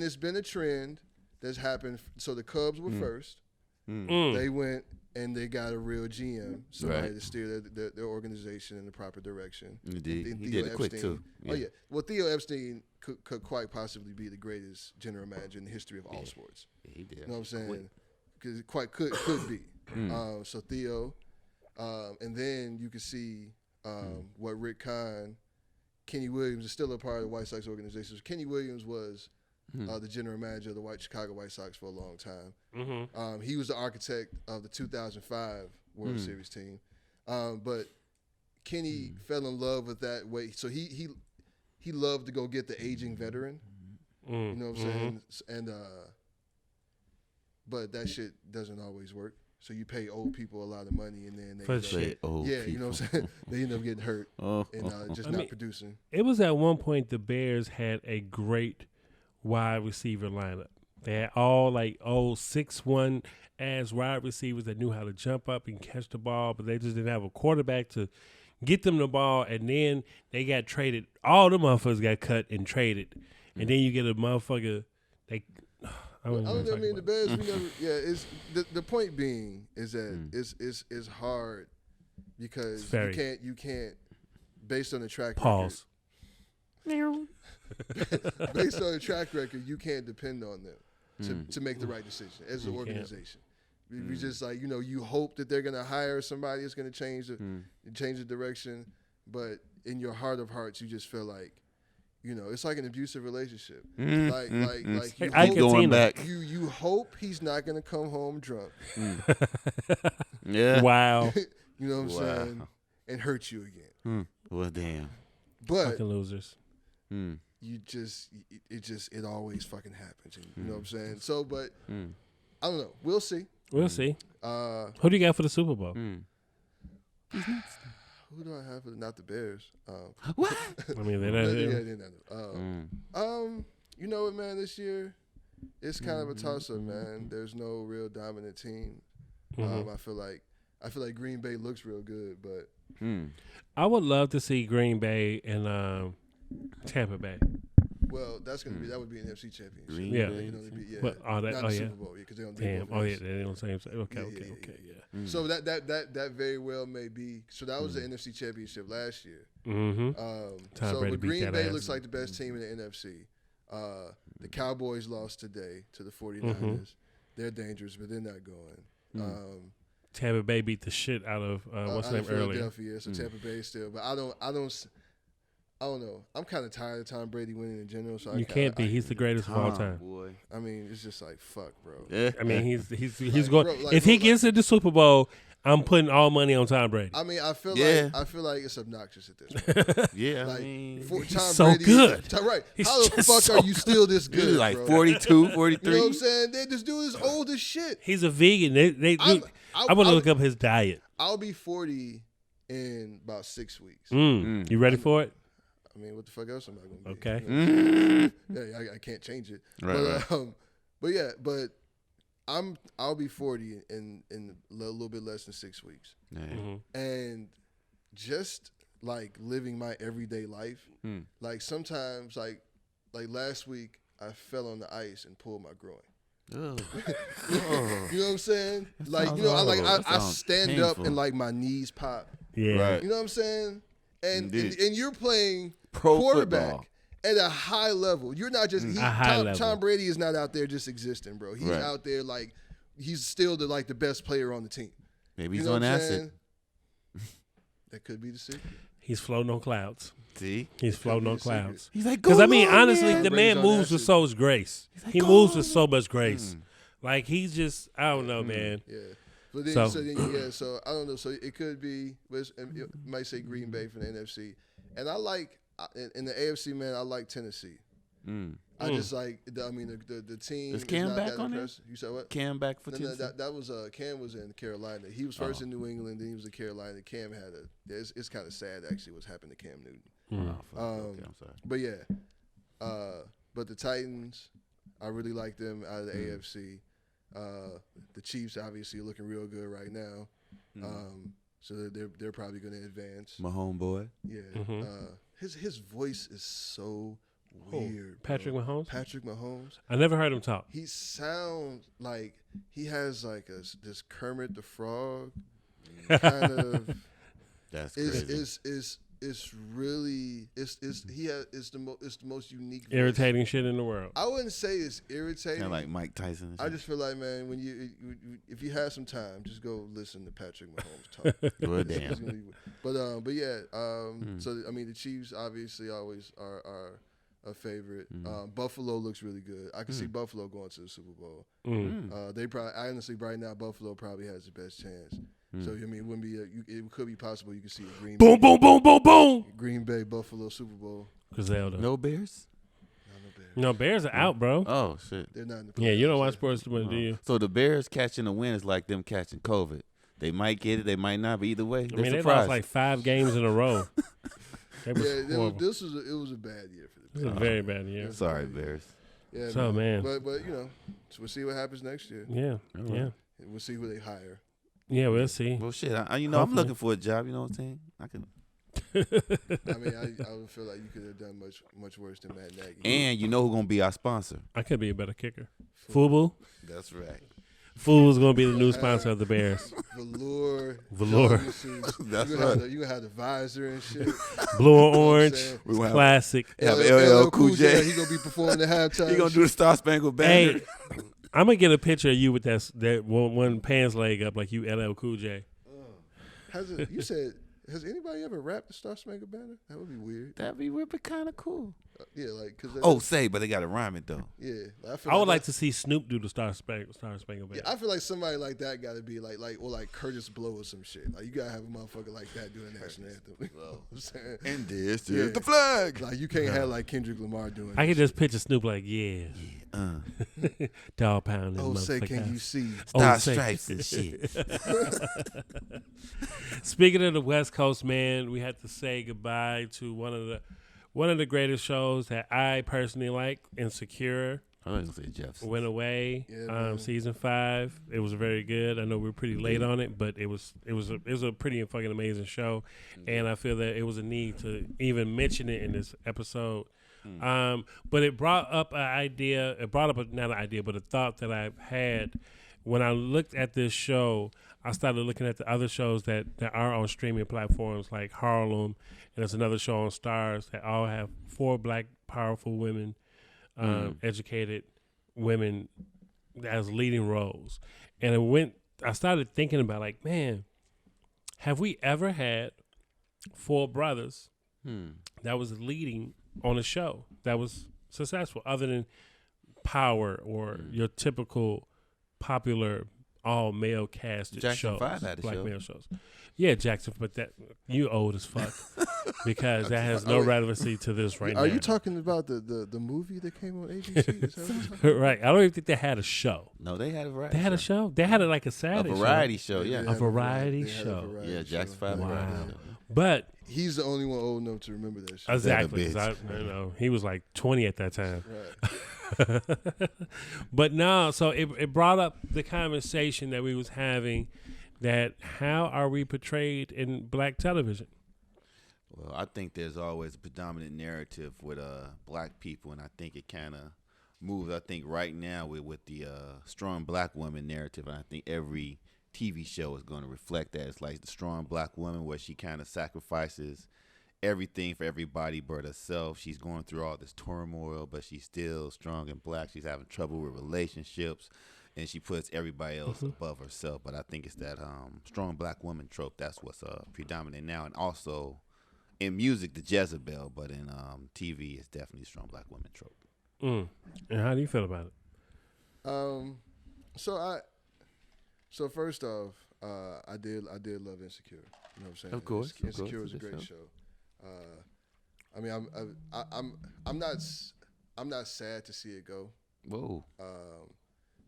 it's been a trend that's happened. So the Cubs were first. They went and they got a real GM, somebody to steer their organization in the proper direction. Indeed. He did it quick, too. Yeah. Oh, yeah. Well, Theo Epstein could quite possibly be the greatest general manager in the history of all sports. Yeah, he did. You know what I'm saying? Because it quite could be. So Theo, and then you can see what Rick Kahn, Kenny Williams is still a part of the White Sox organization. Kenny Williams was the general manager of the Chicago White Sox for a long time. He was the architect of the 2005 World Series team. But Kenny fell in love with that way. So he loved to go get the aging veteran. You know what I'm saying? And but that shit doesn't always work. So you pay old people a lot of money, and then they you know what I'm saying? They end up getting hurt and just not producing. It was at one point the Bears had a great wide receiver lineup. They had all like 6'1" ass wide receivers that knew how to jump up and catch the ball, but they just didn't have a quarterback to get them the ball. And then they got traded. All the motherfuckers got cut and traded, and then you get a motherfucker. The Bears. We never. Yeah, it's the point being is that it's hard because you can't based on the track pause. Record, based on the track record, you can't depend on them to make the right decision as an organization. We just like you hope that they're gonna hire somebody that's gonna change the direction, but in your heart of hearts, you just feel like. It's like an abusive relationship. Like you hope he's not gonna come home drunk. Yeah. Wow. You know what I'm saying? And hurt you again. Well, damn. But fucking losers. It always fucking happens. You know what I'm saying? So, but I don't know. We'll see. We'll see. Who do you got for the Super Bowl? Who do I have? Not the Bears. What? I mean, they're not. You know what, man? This year, it's kind of a toss-up, man. There's no real dominant team. I feel like Green Bay looks real good, but I would love to see Green Bay and Tampa Bay. Well, that would be an NFC championship. Green Bay. But not the Super Bowl, because they don't. Damn. They don't say. Okay. So that very well may be. So that was the NFC championship last year. So Green Bay looks like the best team in the NFC. The Cowboys lost today to the 49ers. They're dangerous, but they're not going. Tampa Bay beat the shit out of what's the name earlier. Philadelphia, so Tampa Bay still. But I don't know. I'm kind of tired of Tom Brady winning in general. So you can't be. He's the greatest of all time. Boy. I mean, it's just like fuck, bro. Yeah. I mean, he's going. If he gets into the Super Bowl, I'm putting all money on Tom Brady. I mean, I feel like it's obnoxious at this point. Yeah, like, I mean, Tom he's so Brady, good. Right? He's How the fuck so are you still this good? He's like bro? 42, 43. You know what I'm saying? This dude is old as shit. He's a vegan. I want to look up his diet. I'll be 40 in about 6 weeks. You ready for it? I mean, what the fuck else am I gonna be? Okay. Yeah, I can't change it. Right, but I'll be 40 in a little bit less than 6 weeks. And just like living my everyday life, like sometimes like last week I fell on the ice and pulled my groin. Oh. You know what I'm saying? Like I stand painful. up and like my knees pop. Yeah. Right. You know what I'm saying? And you're playing Pro quarterback football. at a high level. You're not just Tom Brady is not out there just existing, bro. He's out there like he's still the best player on the team. Maybe he's on acid. That could be the secret. He's floating on clouds. See? He's floating on clouds. He's like, because I mean, honestly, man. the man moves with so much grace. He moves with so much grace. Like he's just, I don't know, man. Yeah. But then, so I don't know. So it could be, it might say Green Bay for the NFC. And I like, in the AFC, man, I like Tennessee. I just like. I mean, the team. Is Cam not back that on there? impressive. You said what? Cam back for No, Tennessee? that was Cam was in Carolina. He was first in New England, then he was in Carolina. Cam had it's kind of sad actually what's happened to Cam Newton. Okay, I'm sorry. But yeah, but the Titans, I really like them out of the AFC. The Chiefs obviously looking real good right now. So they're probably going to advance. My homeboy. Yeah. His voice is so weird. Patrick Mahomes? Patrick Mahomes. I never heard him talk. He sounds like he has like this Kermit the Frog kind of. That's crazy. It's really it's the most unique voice. Irritating shit in the world. I wouldn't say it's irritating. Kind of like Mike Tyson. I just feel like, man, if you have some time, just go listen to Patrick Mahomes talk. Well, damn. But yeah, so I mean the Chiefs obviously always are a favorite. Buffalo looks really good. I can see Buffalo going to the Super Bowl. They probably honestly right now Buffalo probably has the best chance. So I mean, it wouldn't be it could be possible you could see a Green Bay Buffalo Super Bowl. Griselda. No Bears? No, Bears are out, bro. Oh shit. They're not in the playoffs. Yeah, you don't watch sports too much, do you? So the Bears catching a win is like them catching COVID. They might get it, they might not, but either way, I mean, they lost like 5 games in a row. It was was a bad year for It was a very bad year. Sorry, Bears. Yeah, So, man. But you know, so we'll see what happens next year. Yeah, yeah. We'll see who they hire. Yeah, we'll see. Well, shit, I'm looking for a job. You know what I'm saying? I can. I mean, I would feel like you could have done much worse than Matt Nagy. And you know who's gonna be our sponsor? I could be a better kicker. Fubu. That's right. Fubu's gonna be the new sponsor of the Bears. Velour. That's you right. You gonna have the visor and shit. Blue or orange, You classic. Have LL Cool J. He gonna be performing the halftime. He gonna do the Star Spangled Banner. Hey, I'm gonna get a picture of you with that one pants leg up like you LL Cool J. You said, has anybody ever rapped the Star Spangled Banner? That would be weird. That'd be kind of cool. Yeah, like cause but they got to rhyme it though. Yeah, I would like to see Snoop do the Star Spangled Banner. Yeah, I feel like somebody like that got to be like Curtis Blow or some shit. Like you gotta have a motherfucker like that doing the national anthem. You know what I'm saying? And this is the flag. Like you can't have like Kendrick Lamar doing. I could just picture Snoop like, dog pound. Oh, say can you see? Star Stripes and shit. Speaking of the West Coast, man, we had to say goodbye to one of the greatest shows that I personally like, Insecure. I was gonna say Jefferson. Went away, season 5. It was very good. I know we were pretty late on it, but it was a pretty fucking amazing show, and I feel that it was a need to even mention it in this episode. But it brought up an idea. It brought up not an idea, but a thought that I've had when I looked at this show. I started looking at the other shows that are on streaming platforms like Harlem, and there's another show on Stars that all have 4 black powerful women, educated women as leading roles. And I started thinking about like, man, have we ever had 4 brothers that was leading on a show that was successful other than Power or your typical popular all male casted Jackson shows, 5 had a black show. male shows. Yeah, Jackson, but that you old as fuck because that has no relevancy to this right now. Are you talking about the movie that came on ABC? Is that what you're talking about? Right. I don't even think they had a show. No, they had a variety. They had a show. They had it like a Saturday variety show. Yeah, They A had variety they had a show. variety yeah. Jackson 5 Wow. variety show. But He's the only one old enough to remember that shit. exactly, That a 'cause I know he was like 20 at that time. Right. But no, so it brought up the conversation that we was having that how are we portrayed in black television? Well, I think there's always a predominant narrative with black people, and I think it kind of moves. I think right now with the strong black woman narrative, and I think every TV show is going to reflect that. It's like the strong black woman where she kind of sacrifices everything for everybody but herself. She's going through all this turmoil, but she's still strong and black. She's having trouble with relationships, and she puts everybody else above herself. But I think it's that strong black woman trope. That's what's predominant now. And also in music, the Jezebel, but in TV, it's definitely the strong black woman trope. And how do you feel about it? So first off, I did love Insecure. You know what I'm saying? Of course, Insecure was a great show. I mean, I'm not I'm not sad to see it go. Whoa.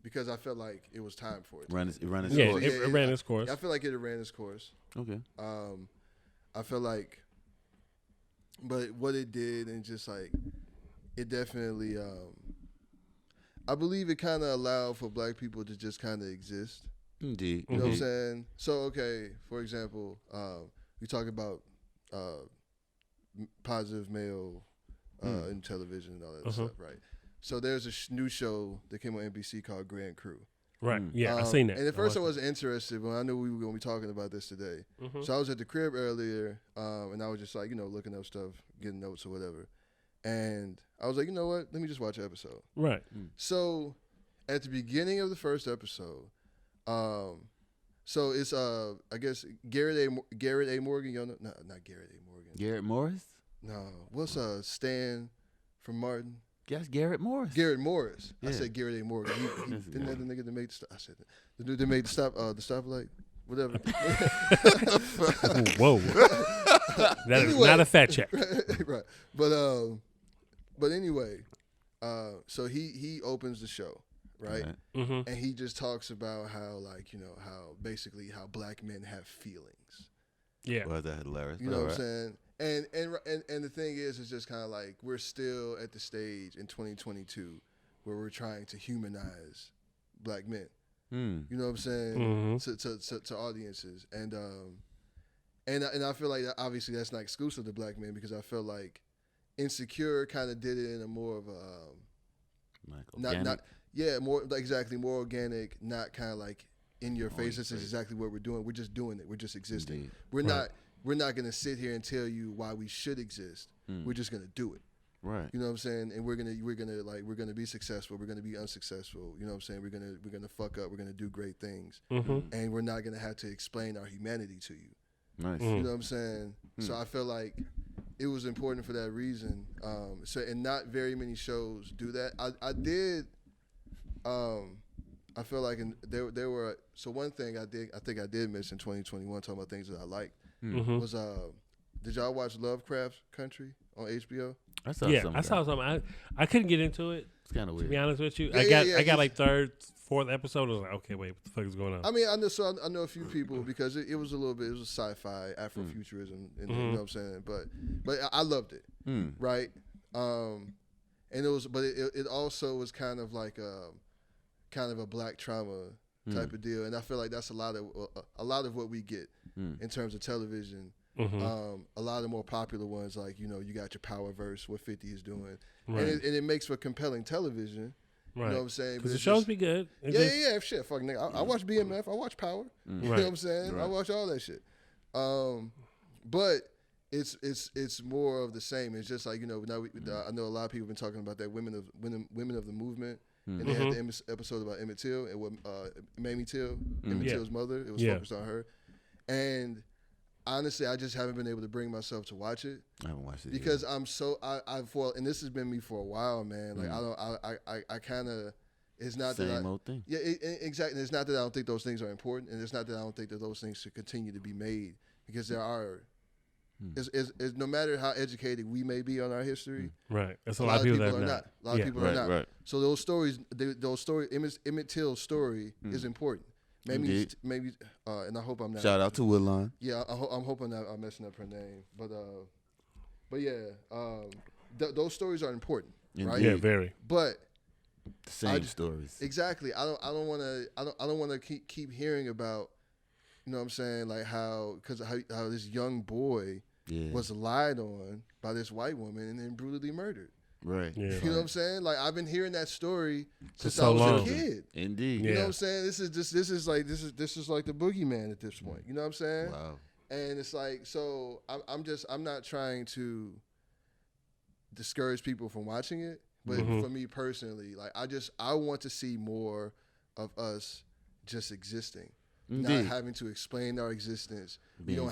Because I felt like it was time for it. It ran its Yeah, course. it ran its course. I feel like it ran its course. Okay. I feel like, but what it did and just like, it definitely, I believe it kind of allowed for black people to just kind of exist. Indeed. You know what I'm saying? So, okay, for example, we talk about positive male in television and all that stuff, right? So there's a new show that came on NBC called Grand Crew. Right. Yeah, I seen that. And at first I wasn't interested, but I knew we were going to be talking about this today. So I was at the crib earlier, and I was just like, looking up stuff, getting notes or whatever. And I was like, you know what? Let me just watch an episode. Right. So at the beginning of the first episode, so it's I guess Garrett A. Morgan. No, not Garrett A. Morgan. Garrett Morris? No, what's Stan from Martin? Yes, Garrett Morris. Garrett Morris. Yeah. I said Garrett A. Morgan. Didn't that the nigga that made I said the dude that made the stoplight, whatever. Whoa. That is not a fact check. Right. But anyway, so he opens the show, right? And he just talks about how how black men have feelings. Yeah. Was that hilarious? You know what I'm saying? And the thing is, it's just kind of like we're still at the stage in 2022 where we're trying to humanize black men. You know what I'm saying? To audiences, and I feel like obviously that's not exclusive to black men, because I feel like Insecure kind of did it in a more of a more organic, not kind of like in your face. This is exactly what we're doing. We're just doing it. We're just existing. Indeed. We're not going to sit here and tell you why we should exist. We're just going to do it. Right. You know what I'm saying? And we're gonna be successful. We're gonna be unsuccessful. You know what I'm saying? We're gonna fuck up. We're gonna do great things. And we're not gonna have to explain our humanity to you. Nice. You know what I'm saying? So I feel like it was important for that reason. And not very many shows do that. I did. I feel like there were. So one thing I think I did miss in 2021, talking about things that I liked, was did y'all watch Lovecraft Country on HBO? I saw something. I couldn't get into it. It's kind of weird. To be honest with you, Yeah, I got like third, fourth episode. I was like, okay, wait, what the fuck is going on? I mean, I know a few people because it was a little bit. It was sci-fi, Afrofuturism, and you know what I'm saying. But I loved it, right? And it was, but it also was kind of like a black trauma type of deal, and I feel like that's a lot of what we get in terms of television. A lot of the more popular ones, like you got your Power Verse, what 50 is doing, and it makes for compelling television. Right. You know what I'm saying? Because the shows be good. Yeah, shit, fuck nigga. I watch BMF, I watch Power. You know what I'm saying? Right. I watch all that shit. But it's more of the same. It's just like now I know a lot of people have been talking about that women of the movement. And they had the episode about Emmett Till and what Mamie Till, Emmett Till's mother. It was focused on her, and honestly, I just haven't been able to bring myself to watch it. I haven't watched it because I'm so and this has been me for a while, man. Like I kind of, it's not same that old thing. Yeah, exactly. It's not that I don't think those things are important, and it's not that I don't think that those things should continue to be made, because there are. Is no matter how educated we may be on our history, right? That's a lot of people that are not. A lot of people are not. Right. So those stories, Emmett Till's story is important. Maybe, and I hope I'm not. Shout out to Woodlawn. Yeah, I'm hoping that I'm messing up her name, but yeah, those stories are important, right? Yeah, very. But the same stories. Exactly. I don't want to keep hearing about, you know what I'm saying, like how this young boy was lied on by this white woman and then brutally murdered. Right. Yeah. You know what I'm saying? Like I've been hearing that story since so I was long. a kid. Indeed. You know what I'm saying? This is like the boogeyman at this point. You know what I'm saying? Wow. And it's like, so I'm not trying to discourage people from watching it, but for me personally, like I want to see more of us just existing. Indeed. Not having to explain our existence. Being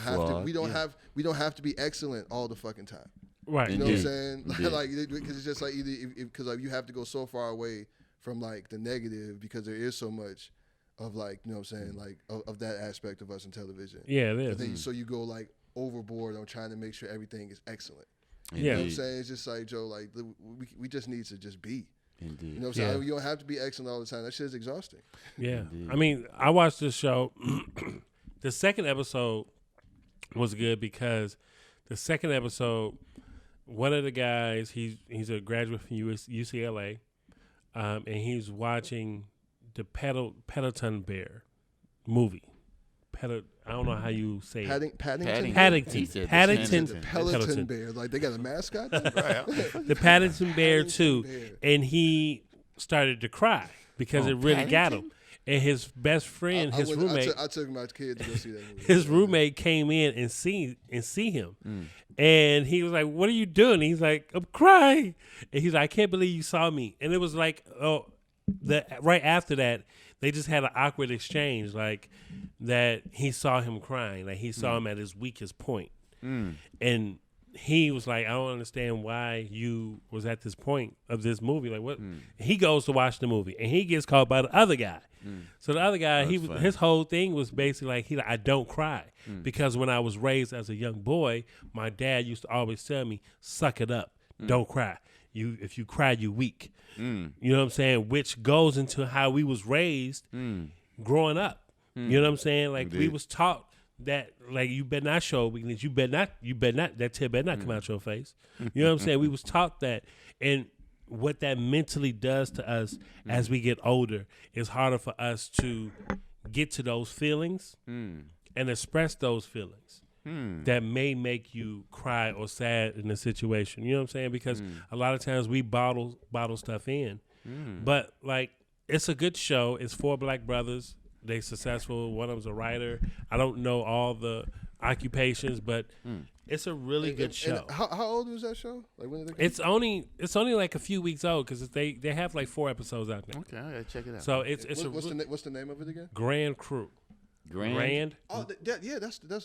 we don't have to be excellent all the fucking time. Right. You know what I'm saying? Like, because it's just like because like you have to go so far away from like the negative, because there is so much of like, you know what I'm saying, like of that aspect of us in television. Yeah, it is. So you go like overboard on trying to make sure everything is excellent. You know what I'm saying? It's just like, Joe, like, we just need to just be. Indeed. You know what I'm saying? You don't have to be excellent all the time. That shit is exhausting. Yeah. Indeed. I mean, I watched this show. The second episode was good because the second episode, one of the guys, he's a graduate from UCLA, and he's watching the Paddington Bear movie. I don't know how you say it. Paddington Peloton Bear. Like, they got a mascot? The Paddington Bear, too. And he started to cry because it really got him. And his best friend, roommate. I took my kids to go see that movie. His roommate came in and see him. And he was like, "What are you doing?" He's like, "I'm crying." And he's like, "I can't believe you saw me." And it was like, right after that, they just had an awkward exchange, like that he saw him crying, like he saw him at his weakest point. And he was like, "I don't understand why you was at this point of this movie. Like what?" He goes to watch the movie and he gets called by the other guy. So the other guy, his whole thing was basically like, I don't cry because when I was raised as a young boy, my dad used to always tell me, "Suck it up, don't cry. If you cry, you weak." You know what I'm saying? Which goes into how we was raised growing up. You know what I'm saying? Like we was taught that, like, you better not show weakness. You better not. That tear better not come out your face. You know what I'm saying? We was taught that, and what that mentally does to us as we get older is harder for us to get to those feelings and express those feelings that may make you cry or sad in a situation. You know what I'm saying? Because a lot of times we bottle stuff in. But, like, it's a good show. It's 4 black brothers. They successful. One of them's a writer. I don't know all the occupations, but it's a really good show. And how old was that show? Like, when did it It's only like a few weeks old because they have like 4 episodes out there. Okay, I gotta check it out. So it's what's the name of it again? Grand Crew. Grand. Oh, that was the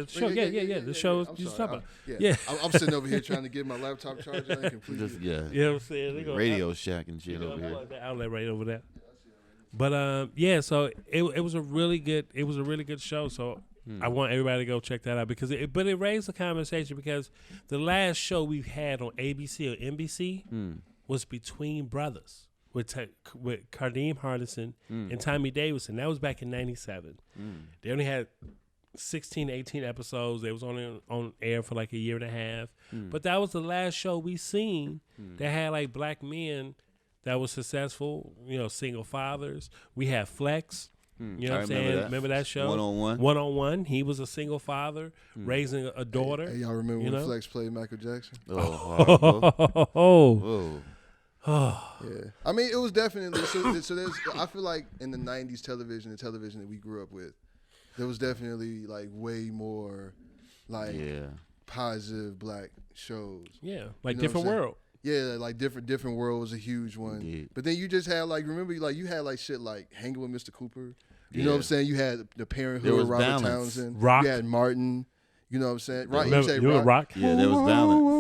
show. The show you talking about. Yeah. I'm sitting over here trying to get my laptop charged and completely. You know what I'm saying? Radio Shack and shit over here. The outlet right over there. But so it was a really good show. So I want everybody to go check that out because it raised the conversation because the last show we had on ABC or NBC was Between Brothers with Kadeem Hardison and Tommy Davidson. That was back in '97. They only had 16, 18 episodes. They was only on air for like a year and a half. But that was the last show we seen that had like black men that was successful, single fathers. We had Flex. You know what I'm saying? Remember that show? One-on-One. He was a single father raising a daughter. Hey, y'all remember when Flex played Michael Jackson? Yeah. I mean, it was definitely so there's. I feel like in the '90s the television that we grew up with, there was definitely like way more like positive black shows. Yeah, like Different World. Yeah, like different world was a huge one. Yeah. But then you just had like you had like shit like Hanging with Mr. Cooper. You know what I'm saying? You had the Parenthood, Robert balance. Townsend. Rock. You had Martin. You know what I'm saying? Right? Remember Rock? Yeah, there was balance.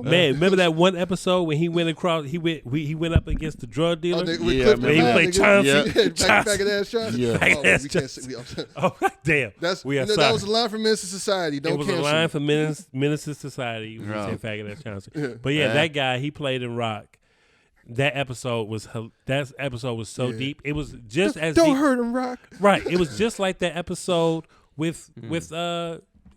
Man, remember that one episode when he went across? He went up against the drug dealer. He played Chauncey. Back of that shot. Damn. That was a line from Menace to Society. Don't cancel. It was a line from Menace to Society. We said faggot ass Chauncey. But that guy, he played in Rock. That episode was so deep. It was just as don't deep. hurt him, Rock. Right. It was just like that episode with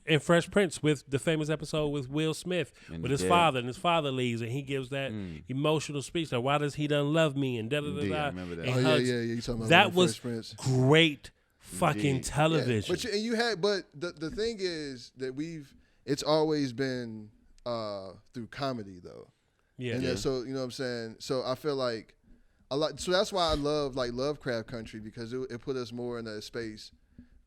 in Fresh Prince, with the famous episode with Will Smith with his father, and his father leaves and he gives that emotional speech like, why does he done love me and da da da da. I remember that. You talking about that was Fresh Prince. Great fucking television. But the thing is that it's always been through comedy though. Yeah. And then, so you know what I'm saying? So I feel like so that's why I love like Lovecraft Country, because it put us more in a space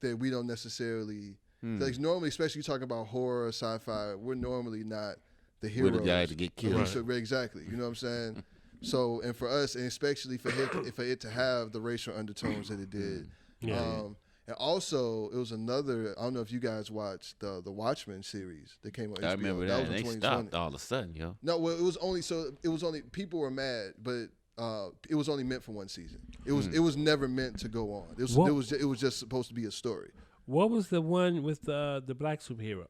that we don't necessarily like normally, especially talking about horror, sci-fi, we're normally not the heroes. We're the guy to get killed. Exactly. You know what I'm saying? So, and for us, and especially for it to have the racial undertones that it did. And also, it was another, I don't know if you guys watched the Watchmen series that came on HBO. I remember that. Was and they stopped all of a sudden, yo. No, well, it was only, people were mad, but it was only meant for one season. It was never meant to go on. It was just supposed to be a story. What was the one with the black superhero?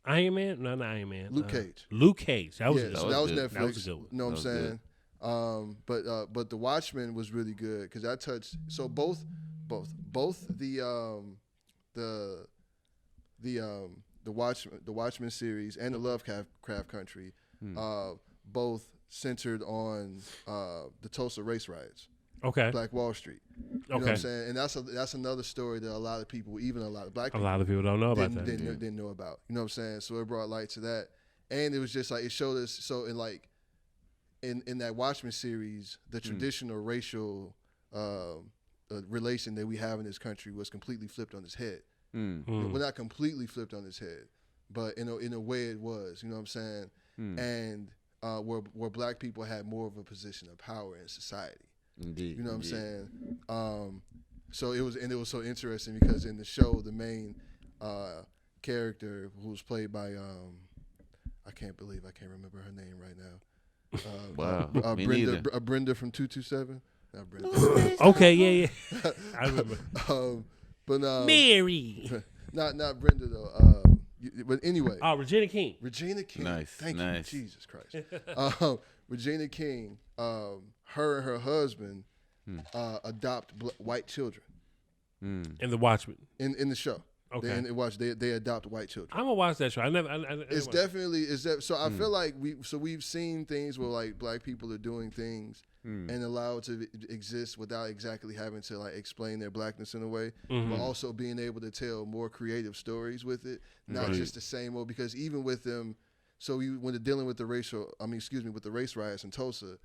Iron Man? No, not Iron Man. Luke Cage. Luke Cage. That was yeah, good. so that was good. Netflix. That was a good one. You know what I'm saying? But The Watchmen was really good because that touched. So both the Watchmen series and the Lovecraft Country, both centered on the Tulsa race riots. Okay. Black Wall Street. You know what I'm saying? And that's another story that a lot of people, even a lot of black people, a lot of people don't know about that. Didn't know about. You know what I'm saying? So it brought light to that. And it was just like, it showed us, so in that Watchmen series, the traditional racial relation that we have in this country was completely flipped on its head. Well, not completely flipped on its head, but in a way it was. You know what I'm saying? And where black people had more of a position of power in society. Indeed. You know what I'm saying? So it was so interesting because in the show, the main character, who was played by I can't remember her name right now. Wow. Brenda from 227. Not Brenda. Okay, yeah. I remember. But Mary. Not Brenda though. But anyway. Oh, Regina King. Regina King. Nice. Thank you, Jesus Christ. Regina King. Her and her husband adopt white children. In The Watchmen. In the show. Okay. They adopt white children. I'm gonna watch that show. I never. It's definitely so. I feel like we've seen things where like black people are doing things and allowed to exist without exactly having to like explain their blackness in a way, but also being able to tell more creative stories with it, not just the same old. Because even with them, when they're dealing with the race riots in Tulsa.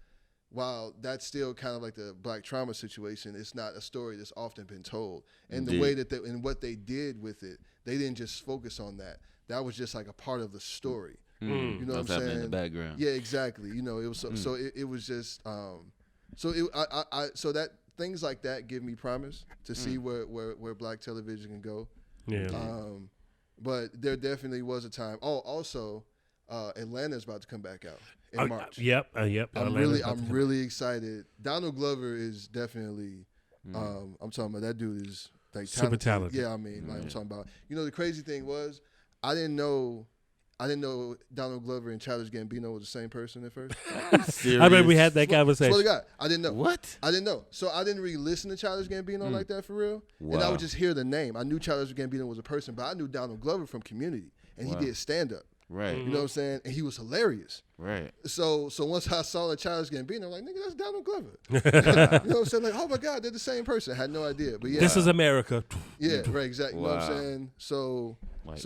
While that's still kind of like the black trauma situation, it's not a story that's often been told. And the way that and what they did with it, they didn't just focus on that. That was just like a part of the story. You know what I'm saying? In the background. Yeah, exactly. You know, it was so it was just so that things like that give me promise to see where black television can go. Yeah. But there definitely was a time. Oh, also, Atlanta's about to come back out in March. Yep. I'm really excited. Donald Glover is definitely. I'm talking about that dude is like super talented. Yeah, I mean, like I'm talking about. You know, the crazy thing was, I didn't know Donald Glover and Childish Gambino were the same person at first. I remember we had that conversation. Swear to God, I didn't know. What? I didn't know. So I didn't really listen to Childish Gambino like that for real. Wow. And I would just hear the name. I knew Childish Gambino was a person, but I knew Donald Glover from Community, and he did stand up. Right. You know what I'm saying? And he was hilarious. Right. So once I saw the Childish Gambino, I'm like, nigga, that's Donald Glover. You know what I'm saying? Like, oh my God, they're the same person. I had no idea. But yeah. This is America. Yeah, right, exactly. Wow. You know what I'm saying? So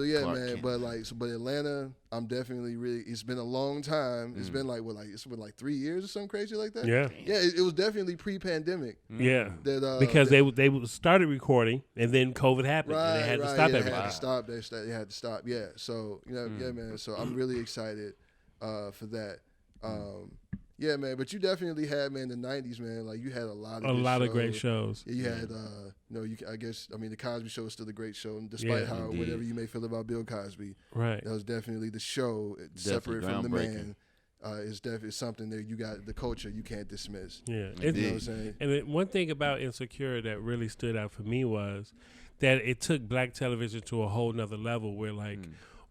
yeah, Clark man. Kent. But Atlanta, I'm definitely really. It's been a long time. It's been it's been 3 years or something crazy like that. Yeah. Yeah, it was definitely pre-pandemic. Yeah. That because they started recording and then COVID happened and they had to stop everything. They had to stop. Yeah. So yeah, man. So I'm really excited for that. Yeah, man. But you definitely had, man, the '90s, man. Like you had a lot of great shows. Yeah, you had, the Cosby Show is still a great show, despite how whatever you may feel about Bill Cosby. Right. That was definitely the show, separate from the man. Is definitely something that you got the culture you can't dismiss. Yeah, you know what I'm saying. And one thing about Insecure that really stood out for me was that it took black television to a whole nother level. Where like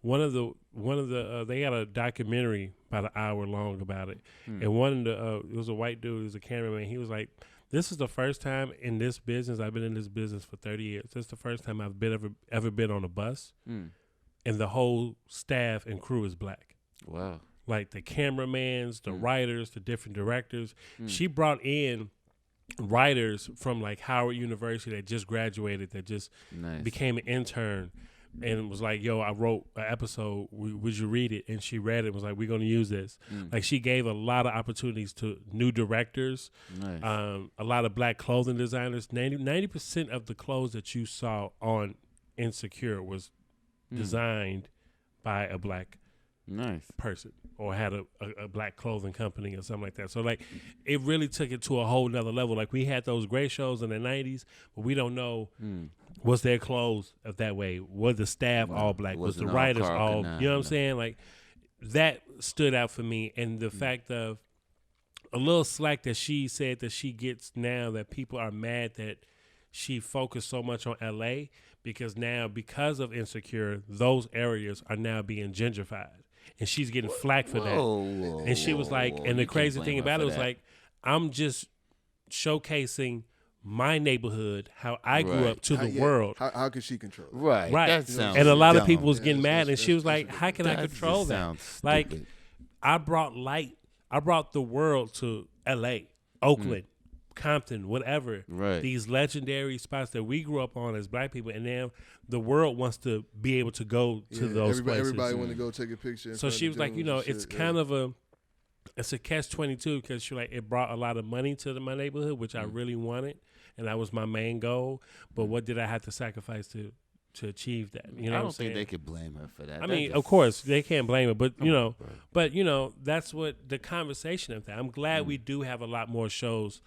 one of the they got a documentary about an hour long about it, and one of the it was a white dude, he was a cameraman. He was like, "This is the first time in this business. I've been in this business for 30 years. This is the first time I've been ever been on a bus, and the whole staff and crew is black. Wow." Like the cameramans, the writers, the different directors. She brought in writers from like Howard University that just graduated, that just became an intern, and was like, yo, I wrote an episode. Would you read it? And she read it and was like, we're going to use this. Like she gave a lot of opportunities to new directors, a lot of black clothing designers. 90% of the clothes that you saw on Insecure was designed by a black person or had a black clothing company or something like that. So like it really took it to a whole nother level. Like we had those great shows in the 90s, but we don't know was their clothes of that way. Was the staff all black? Was the writers all you know what I'm saying? Like that stood out for me. And the fact of a little slack that she said that she gets now, that people are mad that she focused so much on LA because of Insecure, those areas are now being gentrified. And she's getting flack for that. And she was like, and the crazy thing about it was like, I'm just showcasing my neighborhood, how I grew up to the world. How could she control it? Right. Right. That and a lot dumb. of people was getting mad, and she was like, how can I control that? Like, stupid. I brought the world to L.A., Oakland, Compton, whatever. Right. These legendary spots that we grew up on as black people, and now the world wants to be able to go to those places. Everybody want to go take a picture. So she was like, it's kind of it's a catch-22 because she like it brought a lot of money to my neighborhood, which I really wanted, and that was my main goal. But what did I have to sacrifice to achieve that? You know, I what don't I'm saying? think they could blame her for that. I mean, of course they can't blame her, but that's what the conversation of that. I'm glad we do have a lot more shows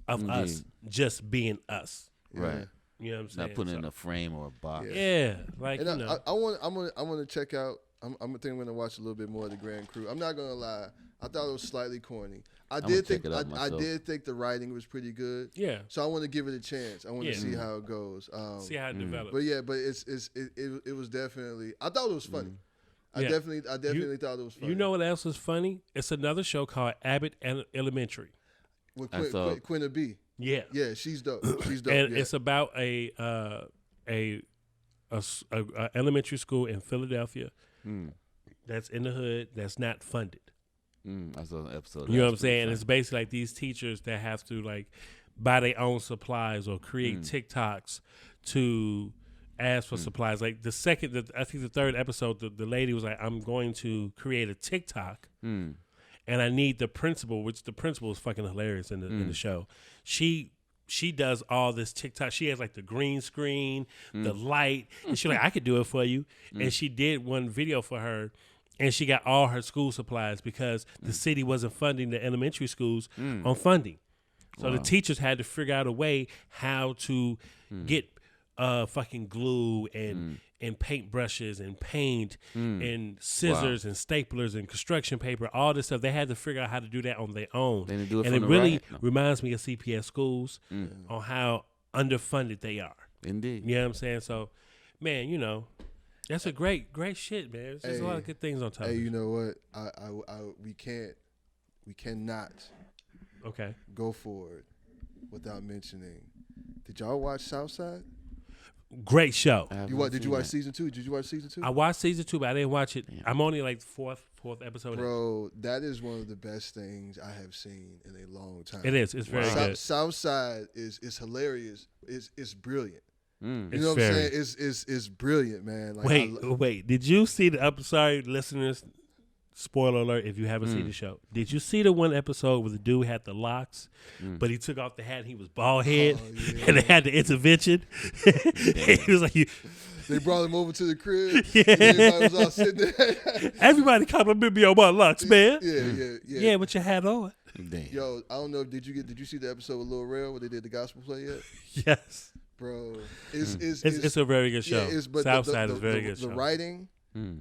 of us just being us. Right. You know what I'm saying? Not putting in a frame or a box. Yeah, like and I want to check out. I'm gonna watch a little bit more of the Grand Crew. I'm not gonna lie. I thought it was slightly corny. I did think the writing was pretty good. Yeah. So I want to give it a chance. I want to see how it goes. See how it develops. But it was definitely. I thought it was funny. I definitely thought it was funny. You know what else is funny? It's another show called Abbott Elementary with Quinna B. Yeah. Yeah, she's dope. She's dope. And it's about a elementary school in Philadelphia that's in the hood that's not funded. I saw an episode. You know what I'm saying? And it's basically like these teachers that have to like buy their own supplies or create TikToks to ask for supplies. Like I think the third episode, the lady was like, I'm going to create a TikTok and I need the principal, which the principal is fucking hilarious in the show. She does all this TikTok. She has like the green screen, the light, and she's like, I could do it for you. And she did one video for her, and she got all her school supplies because the city wasn't funding the elementary schools on funding. So the teachers had to figure out a way how to get fucking glue and paintbrushes and paint and scissors and staplers and construction paper, all this stuff. They had to figure out how to do that on their own. They didn't do it and from it the really right? No. reminds me of CPS schools on how underfunded they are. Indeed. You know what I'm saying? So, man, you know, that's a great shit, man. There's a lot of good things on television. Hey, you know what? We cannot go forward without mentioning. Did y'all watch Southside? Great show. Did you watch season 2? Did you watch season 2? I watched season 2, but I didn't watch it. Yeah. I'm only like fourth episode. Bro, that is one of the best things I have seen in a long time. It is. It's very good. Southside is hilarious. It's brilliant. You know what I'm saying? It's brilliant, man. Like, wait. Did you see the episode? Sorry, listeners. Spoiler alert if you haven't seen the show. Did you see the one episode where the dude had the locks, but he took off the hat and he was bald head, and they had the intervention? He was like, they brought him over to the crib. Yeah. Everybody was all sitting there. Everybody compliment me on my locks, man. Yeah. Yeah, with your hat on. Damn. Yo, I don't know. Did you see the episode with Lil Rell where they did the gospel play yet? Yes. Bro, it's a very good show. But Southside is a very good show. The writing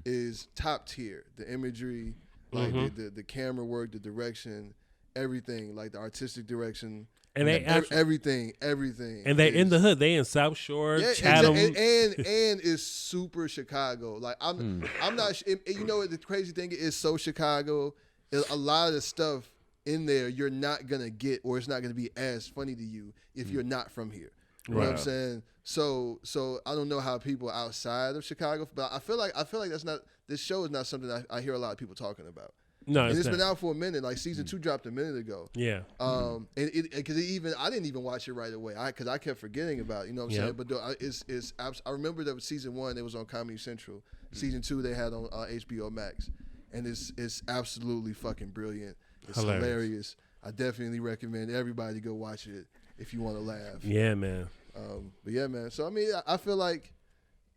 is top tier. The imagery, like the camera work, the direction, everything, like the artistic direction, and they everything. And they're in the hood. They in South Shore, Chatham, and it's super Chicago. Like I'm not. You know what the crazy thing is? So Chicago. A lot of the stuff in there you're not gonna get, or it's not gonna be as funny to you if you're not from here. You know what I'm saying? So I don't know how people outside of Chicago, but I feel like this show is not something I hear a lot of people talking about. No, and it's been out for a minute. Like season 2 dropped a minute ago. Yeah. And because I didn't even watch it right away. Because I kept forgetting about it. You know what I'm saying? But I remember that season 1 it was on Comedy Central. Season 2 they had on HBO Max, and it's absolutely fucking brilliant. It's hilarious. I definitely recommend everybody go watch it if you want to laugh. Yeah, man. But yeah, man. So I mean, I feel like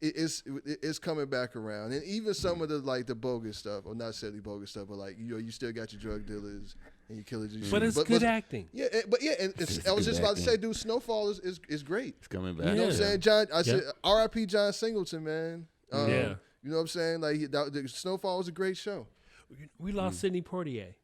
it's coming back around, and even some of the bogus stuff, or not necessarily bogus stuff, but like you still got your drug dealers and your killers. But it's good acting. Yeah, and I was just about to say, dude, Snowfall is great. It's coming back. You know what I'm saying, John? I said R.I.P. John Singleton, man. Yeah. You know what I'm saying? Like Snowfall was a great show. We lost Sidney Poitier.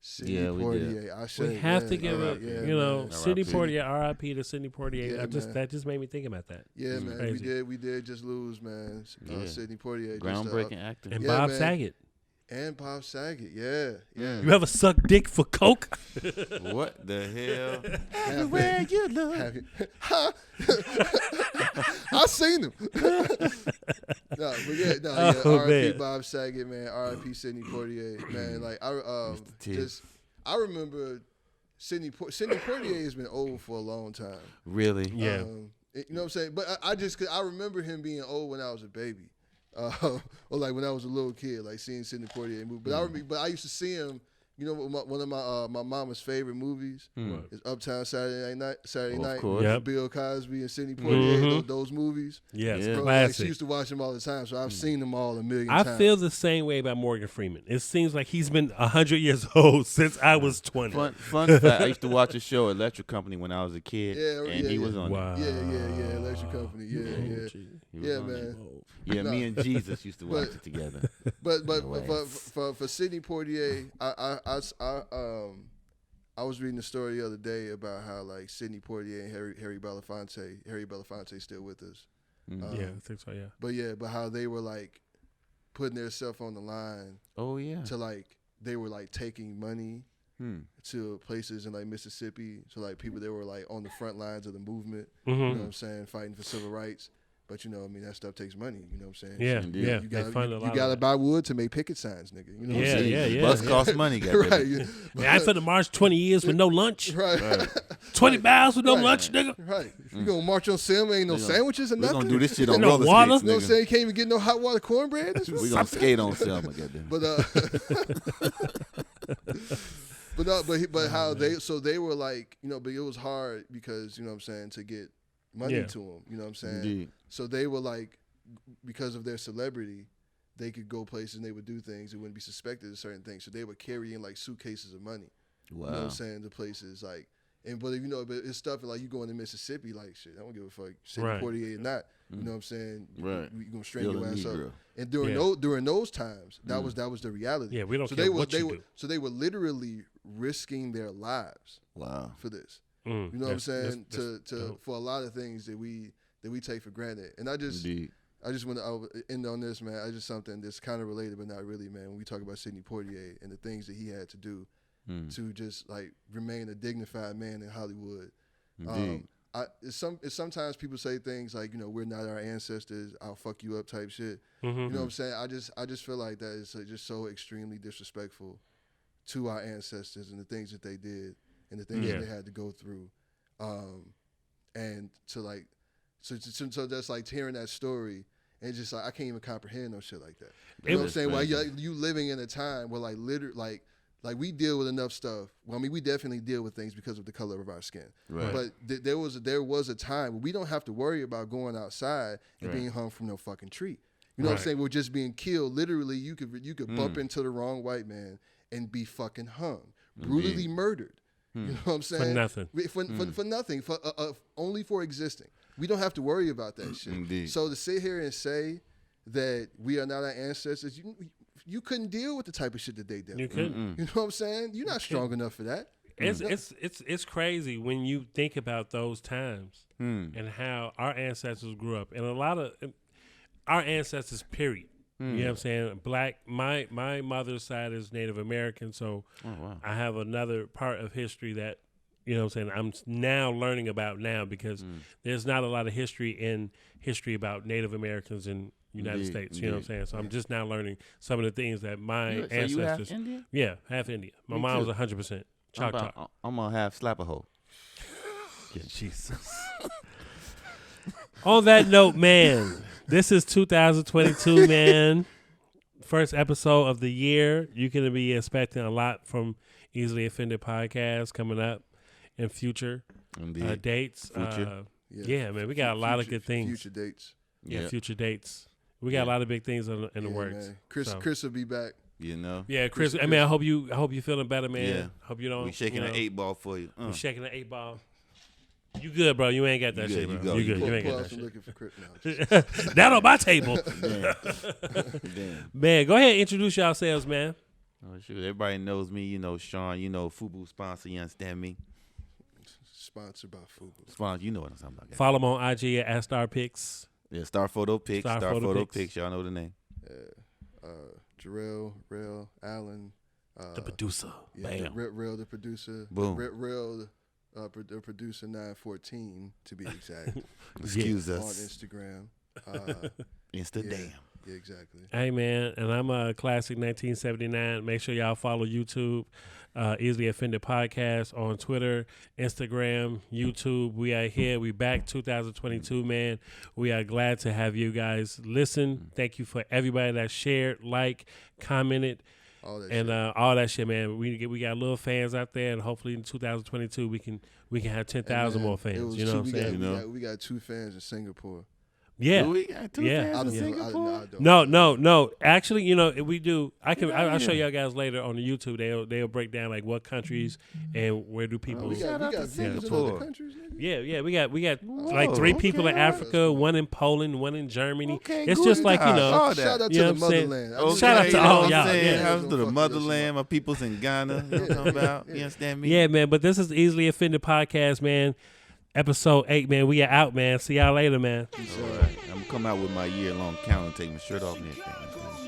Sidney Yeah, we Poitier. did. I should. We have to give it. it, you know, Sidney R.I.P. Poitier, R.I.P. to Sidney Poitier. Yeah, That just made me think about that. Yeah, man. Crazy. We did just lose, man. Sidney Poitier. Groundbreaking actor. And Bob man. Saget. And Bob Saget. Yeah. You ever suck dick for coke? What the hell? Everywhere you look. I seen him. R.I.P. Bob Saget, man. R.I.P. Sidney Poitier, man. Like I remember Sidney Poitier has been old for a long time. Really? Yeah. You know what I'm saying? But I remember him being old when I was a baby, or like when I was a little kid, like seeing Sidney Poitier move. But I used to see him. You know, one of my mama's favorite movies is Uptown Saturday Night. Yep. Bill Cosby and Sidney Poitier, those movies. Yes, Bro, classic. like, she used to watch them all the time, so I've seen them all a million times. I feel the same way about Morgan Freeman. It seems like he's been 100 years old since I was 20. Fun fact, I used to watch a show, Electric Company, when I was a kid, and he was on Wow. it. Yeah, Electric Company. Yeah, man. Yeah, me and Jesus used to watch it together. But for Sidney Poitier, I was reading a story the other day about how like Sidney Poitier and Harry Belafonte still with us. Yeah, I think so. Yeah. But how they were like putting themselves on the line. Oh yeah. To like they were like taking money to places in like Mississippi, to like people that were like on the front lines of the movement. You know what I'm saying, fighting for civil rights. But, you know, I mean, that stuff takes money. You know what I'm saying? Yeah, so yeah. You got to buy wood to make picket signs, nigga. You know what I'm saying? Yeah. Bus costs money, goddamn. Right. Man, I finna march 20 years with no lunch. Right. 20 miles with no lunch, nigga. Right. You going to march on Selma, ain't no sandwiches or nothing? We're going to do this shit on No roller water? skates, You know what I'm nigga. saying? You can't even get no hot water cornbread? We're going to skate on Selma, goddamn. But how they were like, you know, but it was hard because, you know what I'm saying, to get money to them. You know what I'm saying? Indeed. So they were like, because of their celebrity, they could go places and they would do things that wouldn't be suspected of certain things. So they would carry in like suitcases of money. Wow. You know what I'm saying? To places like, but it's stuff like you going to Mississippi, like shit, I don't give a fuck, Sidney Poitier or not. You know what I'm saying? Right. You gonna strain your ass up. And Yeah. during those times, that was the reality. Yeah, we don't care what you do. So they were literally risking their lives. Wow. For this. You know what I'm saying? That's For a lot of things that we take for granted. And I just want to end on this, man. I just something that's kind of related, but not really, man. When we talk about Sidney Poitier and the things that he had to do to just like remain a dignified man in Hollywood. Sometimes people say things like, you know, we're not our ancestors, I'll fuck you up type shit. You know what I'm saying? I just feel like that is just so extremely disrespectful to our ancestors and the things that they did and the things that they had to go through. And to like, so that's like hearing that story and just like, I can't even comprehend no shit like that. You know what I'm saying? While you living in a time where like literally like we deal with enough stuff. Well, I mean, we definitely deal with things because of the color of our skin. Right. But there was a time where we don't have to worry about going outside and being hung from no fucking tree. You know what I'm saying? We're just being killed. Literally, you could bump into the wrong white man and be fucking hung, brutally murdered. You know what I'm saying? For nothing. For nothing. Only for existing. We don't have to worry about that shit. Indeed. So to sit here and say that we are not our ancestors, you couldn't deal with the type of shit that they did. You couldn't. You know what I'm saying? You're not strong enough for that. It's crazy when you think about those times and how our ancestors grew up, and a lot of our ancestors. Period. You know what I'm saying? Black. My mother's side is Native American, so I have another part of history that, you know what I'm saying, I'm now learning about now because there's not a lot of history about Native Americans in United States. You know what I'm saying? So I'm just now learning some of the things that my ancestors. So you half Indian? Yeah, half Indian. My mom was 100% Choctaw. I'm gonna have Slap-a-Hole. Jesus. On that note, man, this is 2022, man. First episode of the year. You're going to be expecting a lot from Easily Offended Podcast coming up in future dates. Yeah, man, we got a lot of good things. Future dates. Yeah, future dates. We got a lot of big things in the works. Man. Chris will be back. You know. Yeah, Chris. I mean, I hope you feeling better, man. Yeah. Hope you don't. We shaking an 8-ball for you. We shaking an 8-ball. You good, bro? You ain't got that shit, bro. You good? You ain't got that shit. Looking for Chris now. Not on my table. Damn. Man, go ahead and introduce yourselves, man. Oh, shoot. Everybody knows me. You know, Shawn. You know, FUBU sponsor. You understand me? Sponsored by FUBU. Sponsor. You know what I'm talking about. Follow him on IG at @StarPics. Yeah, Star Photo Pics. Star Photo Pics. Y'all know the name. Rell, Allen. The producer. Yeah, Bam. Rell, the producer. Boom. Rell, the producer 914 to be exact. Excuse On us. Instagram. Instagram. Yeah, exactly. Hey, man, and I'm a Classic 1979. Make sure y'all follow YouTube, Easily Offended Podcast on Twitter, Instagram, YouTube. We are here. We back 2022, man. We are glad to have you guys listen. Thank you for everybody that shared, commented, All that and shit. all that shit, man. We got little fans out there, and hopefully in 2022 we can have 10,000 more fans. You know what I'm saying? We got 2 fans in Singapore. Yeah. Do we got 2 fans in Singapore? No. Actually, you know, we do. I'll show y'all guys later on the YouTube. They'll break down like what countries and where do people. We got views in other countries, nigga. Yeah. We got like 3 people in Africa, 1 in Poland, 1 in Germany. It's just like, you know. Shout out to You know the what I'm saying? motherland. Shout out to all y'all. Shout out to the motherland, my peoples in Ghana. You know what I'm talking about? You understand me? Yeah, man. But this is Easily Offended Podcast, man. Episode 8, man. We are out, man. See y'all later, man. All right. I'm going to come out with my year-long calendar, take my shirt off and everything.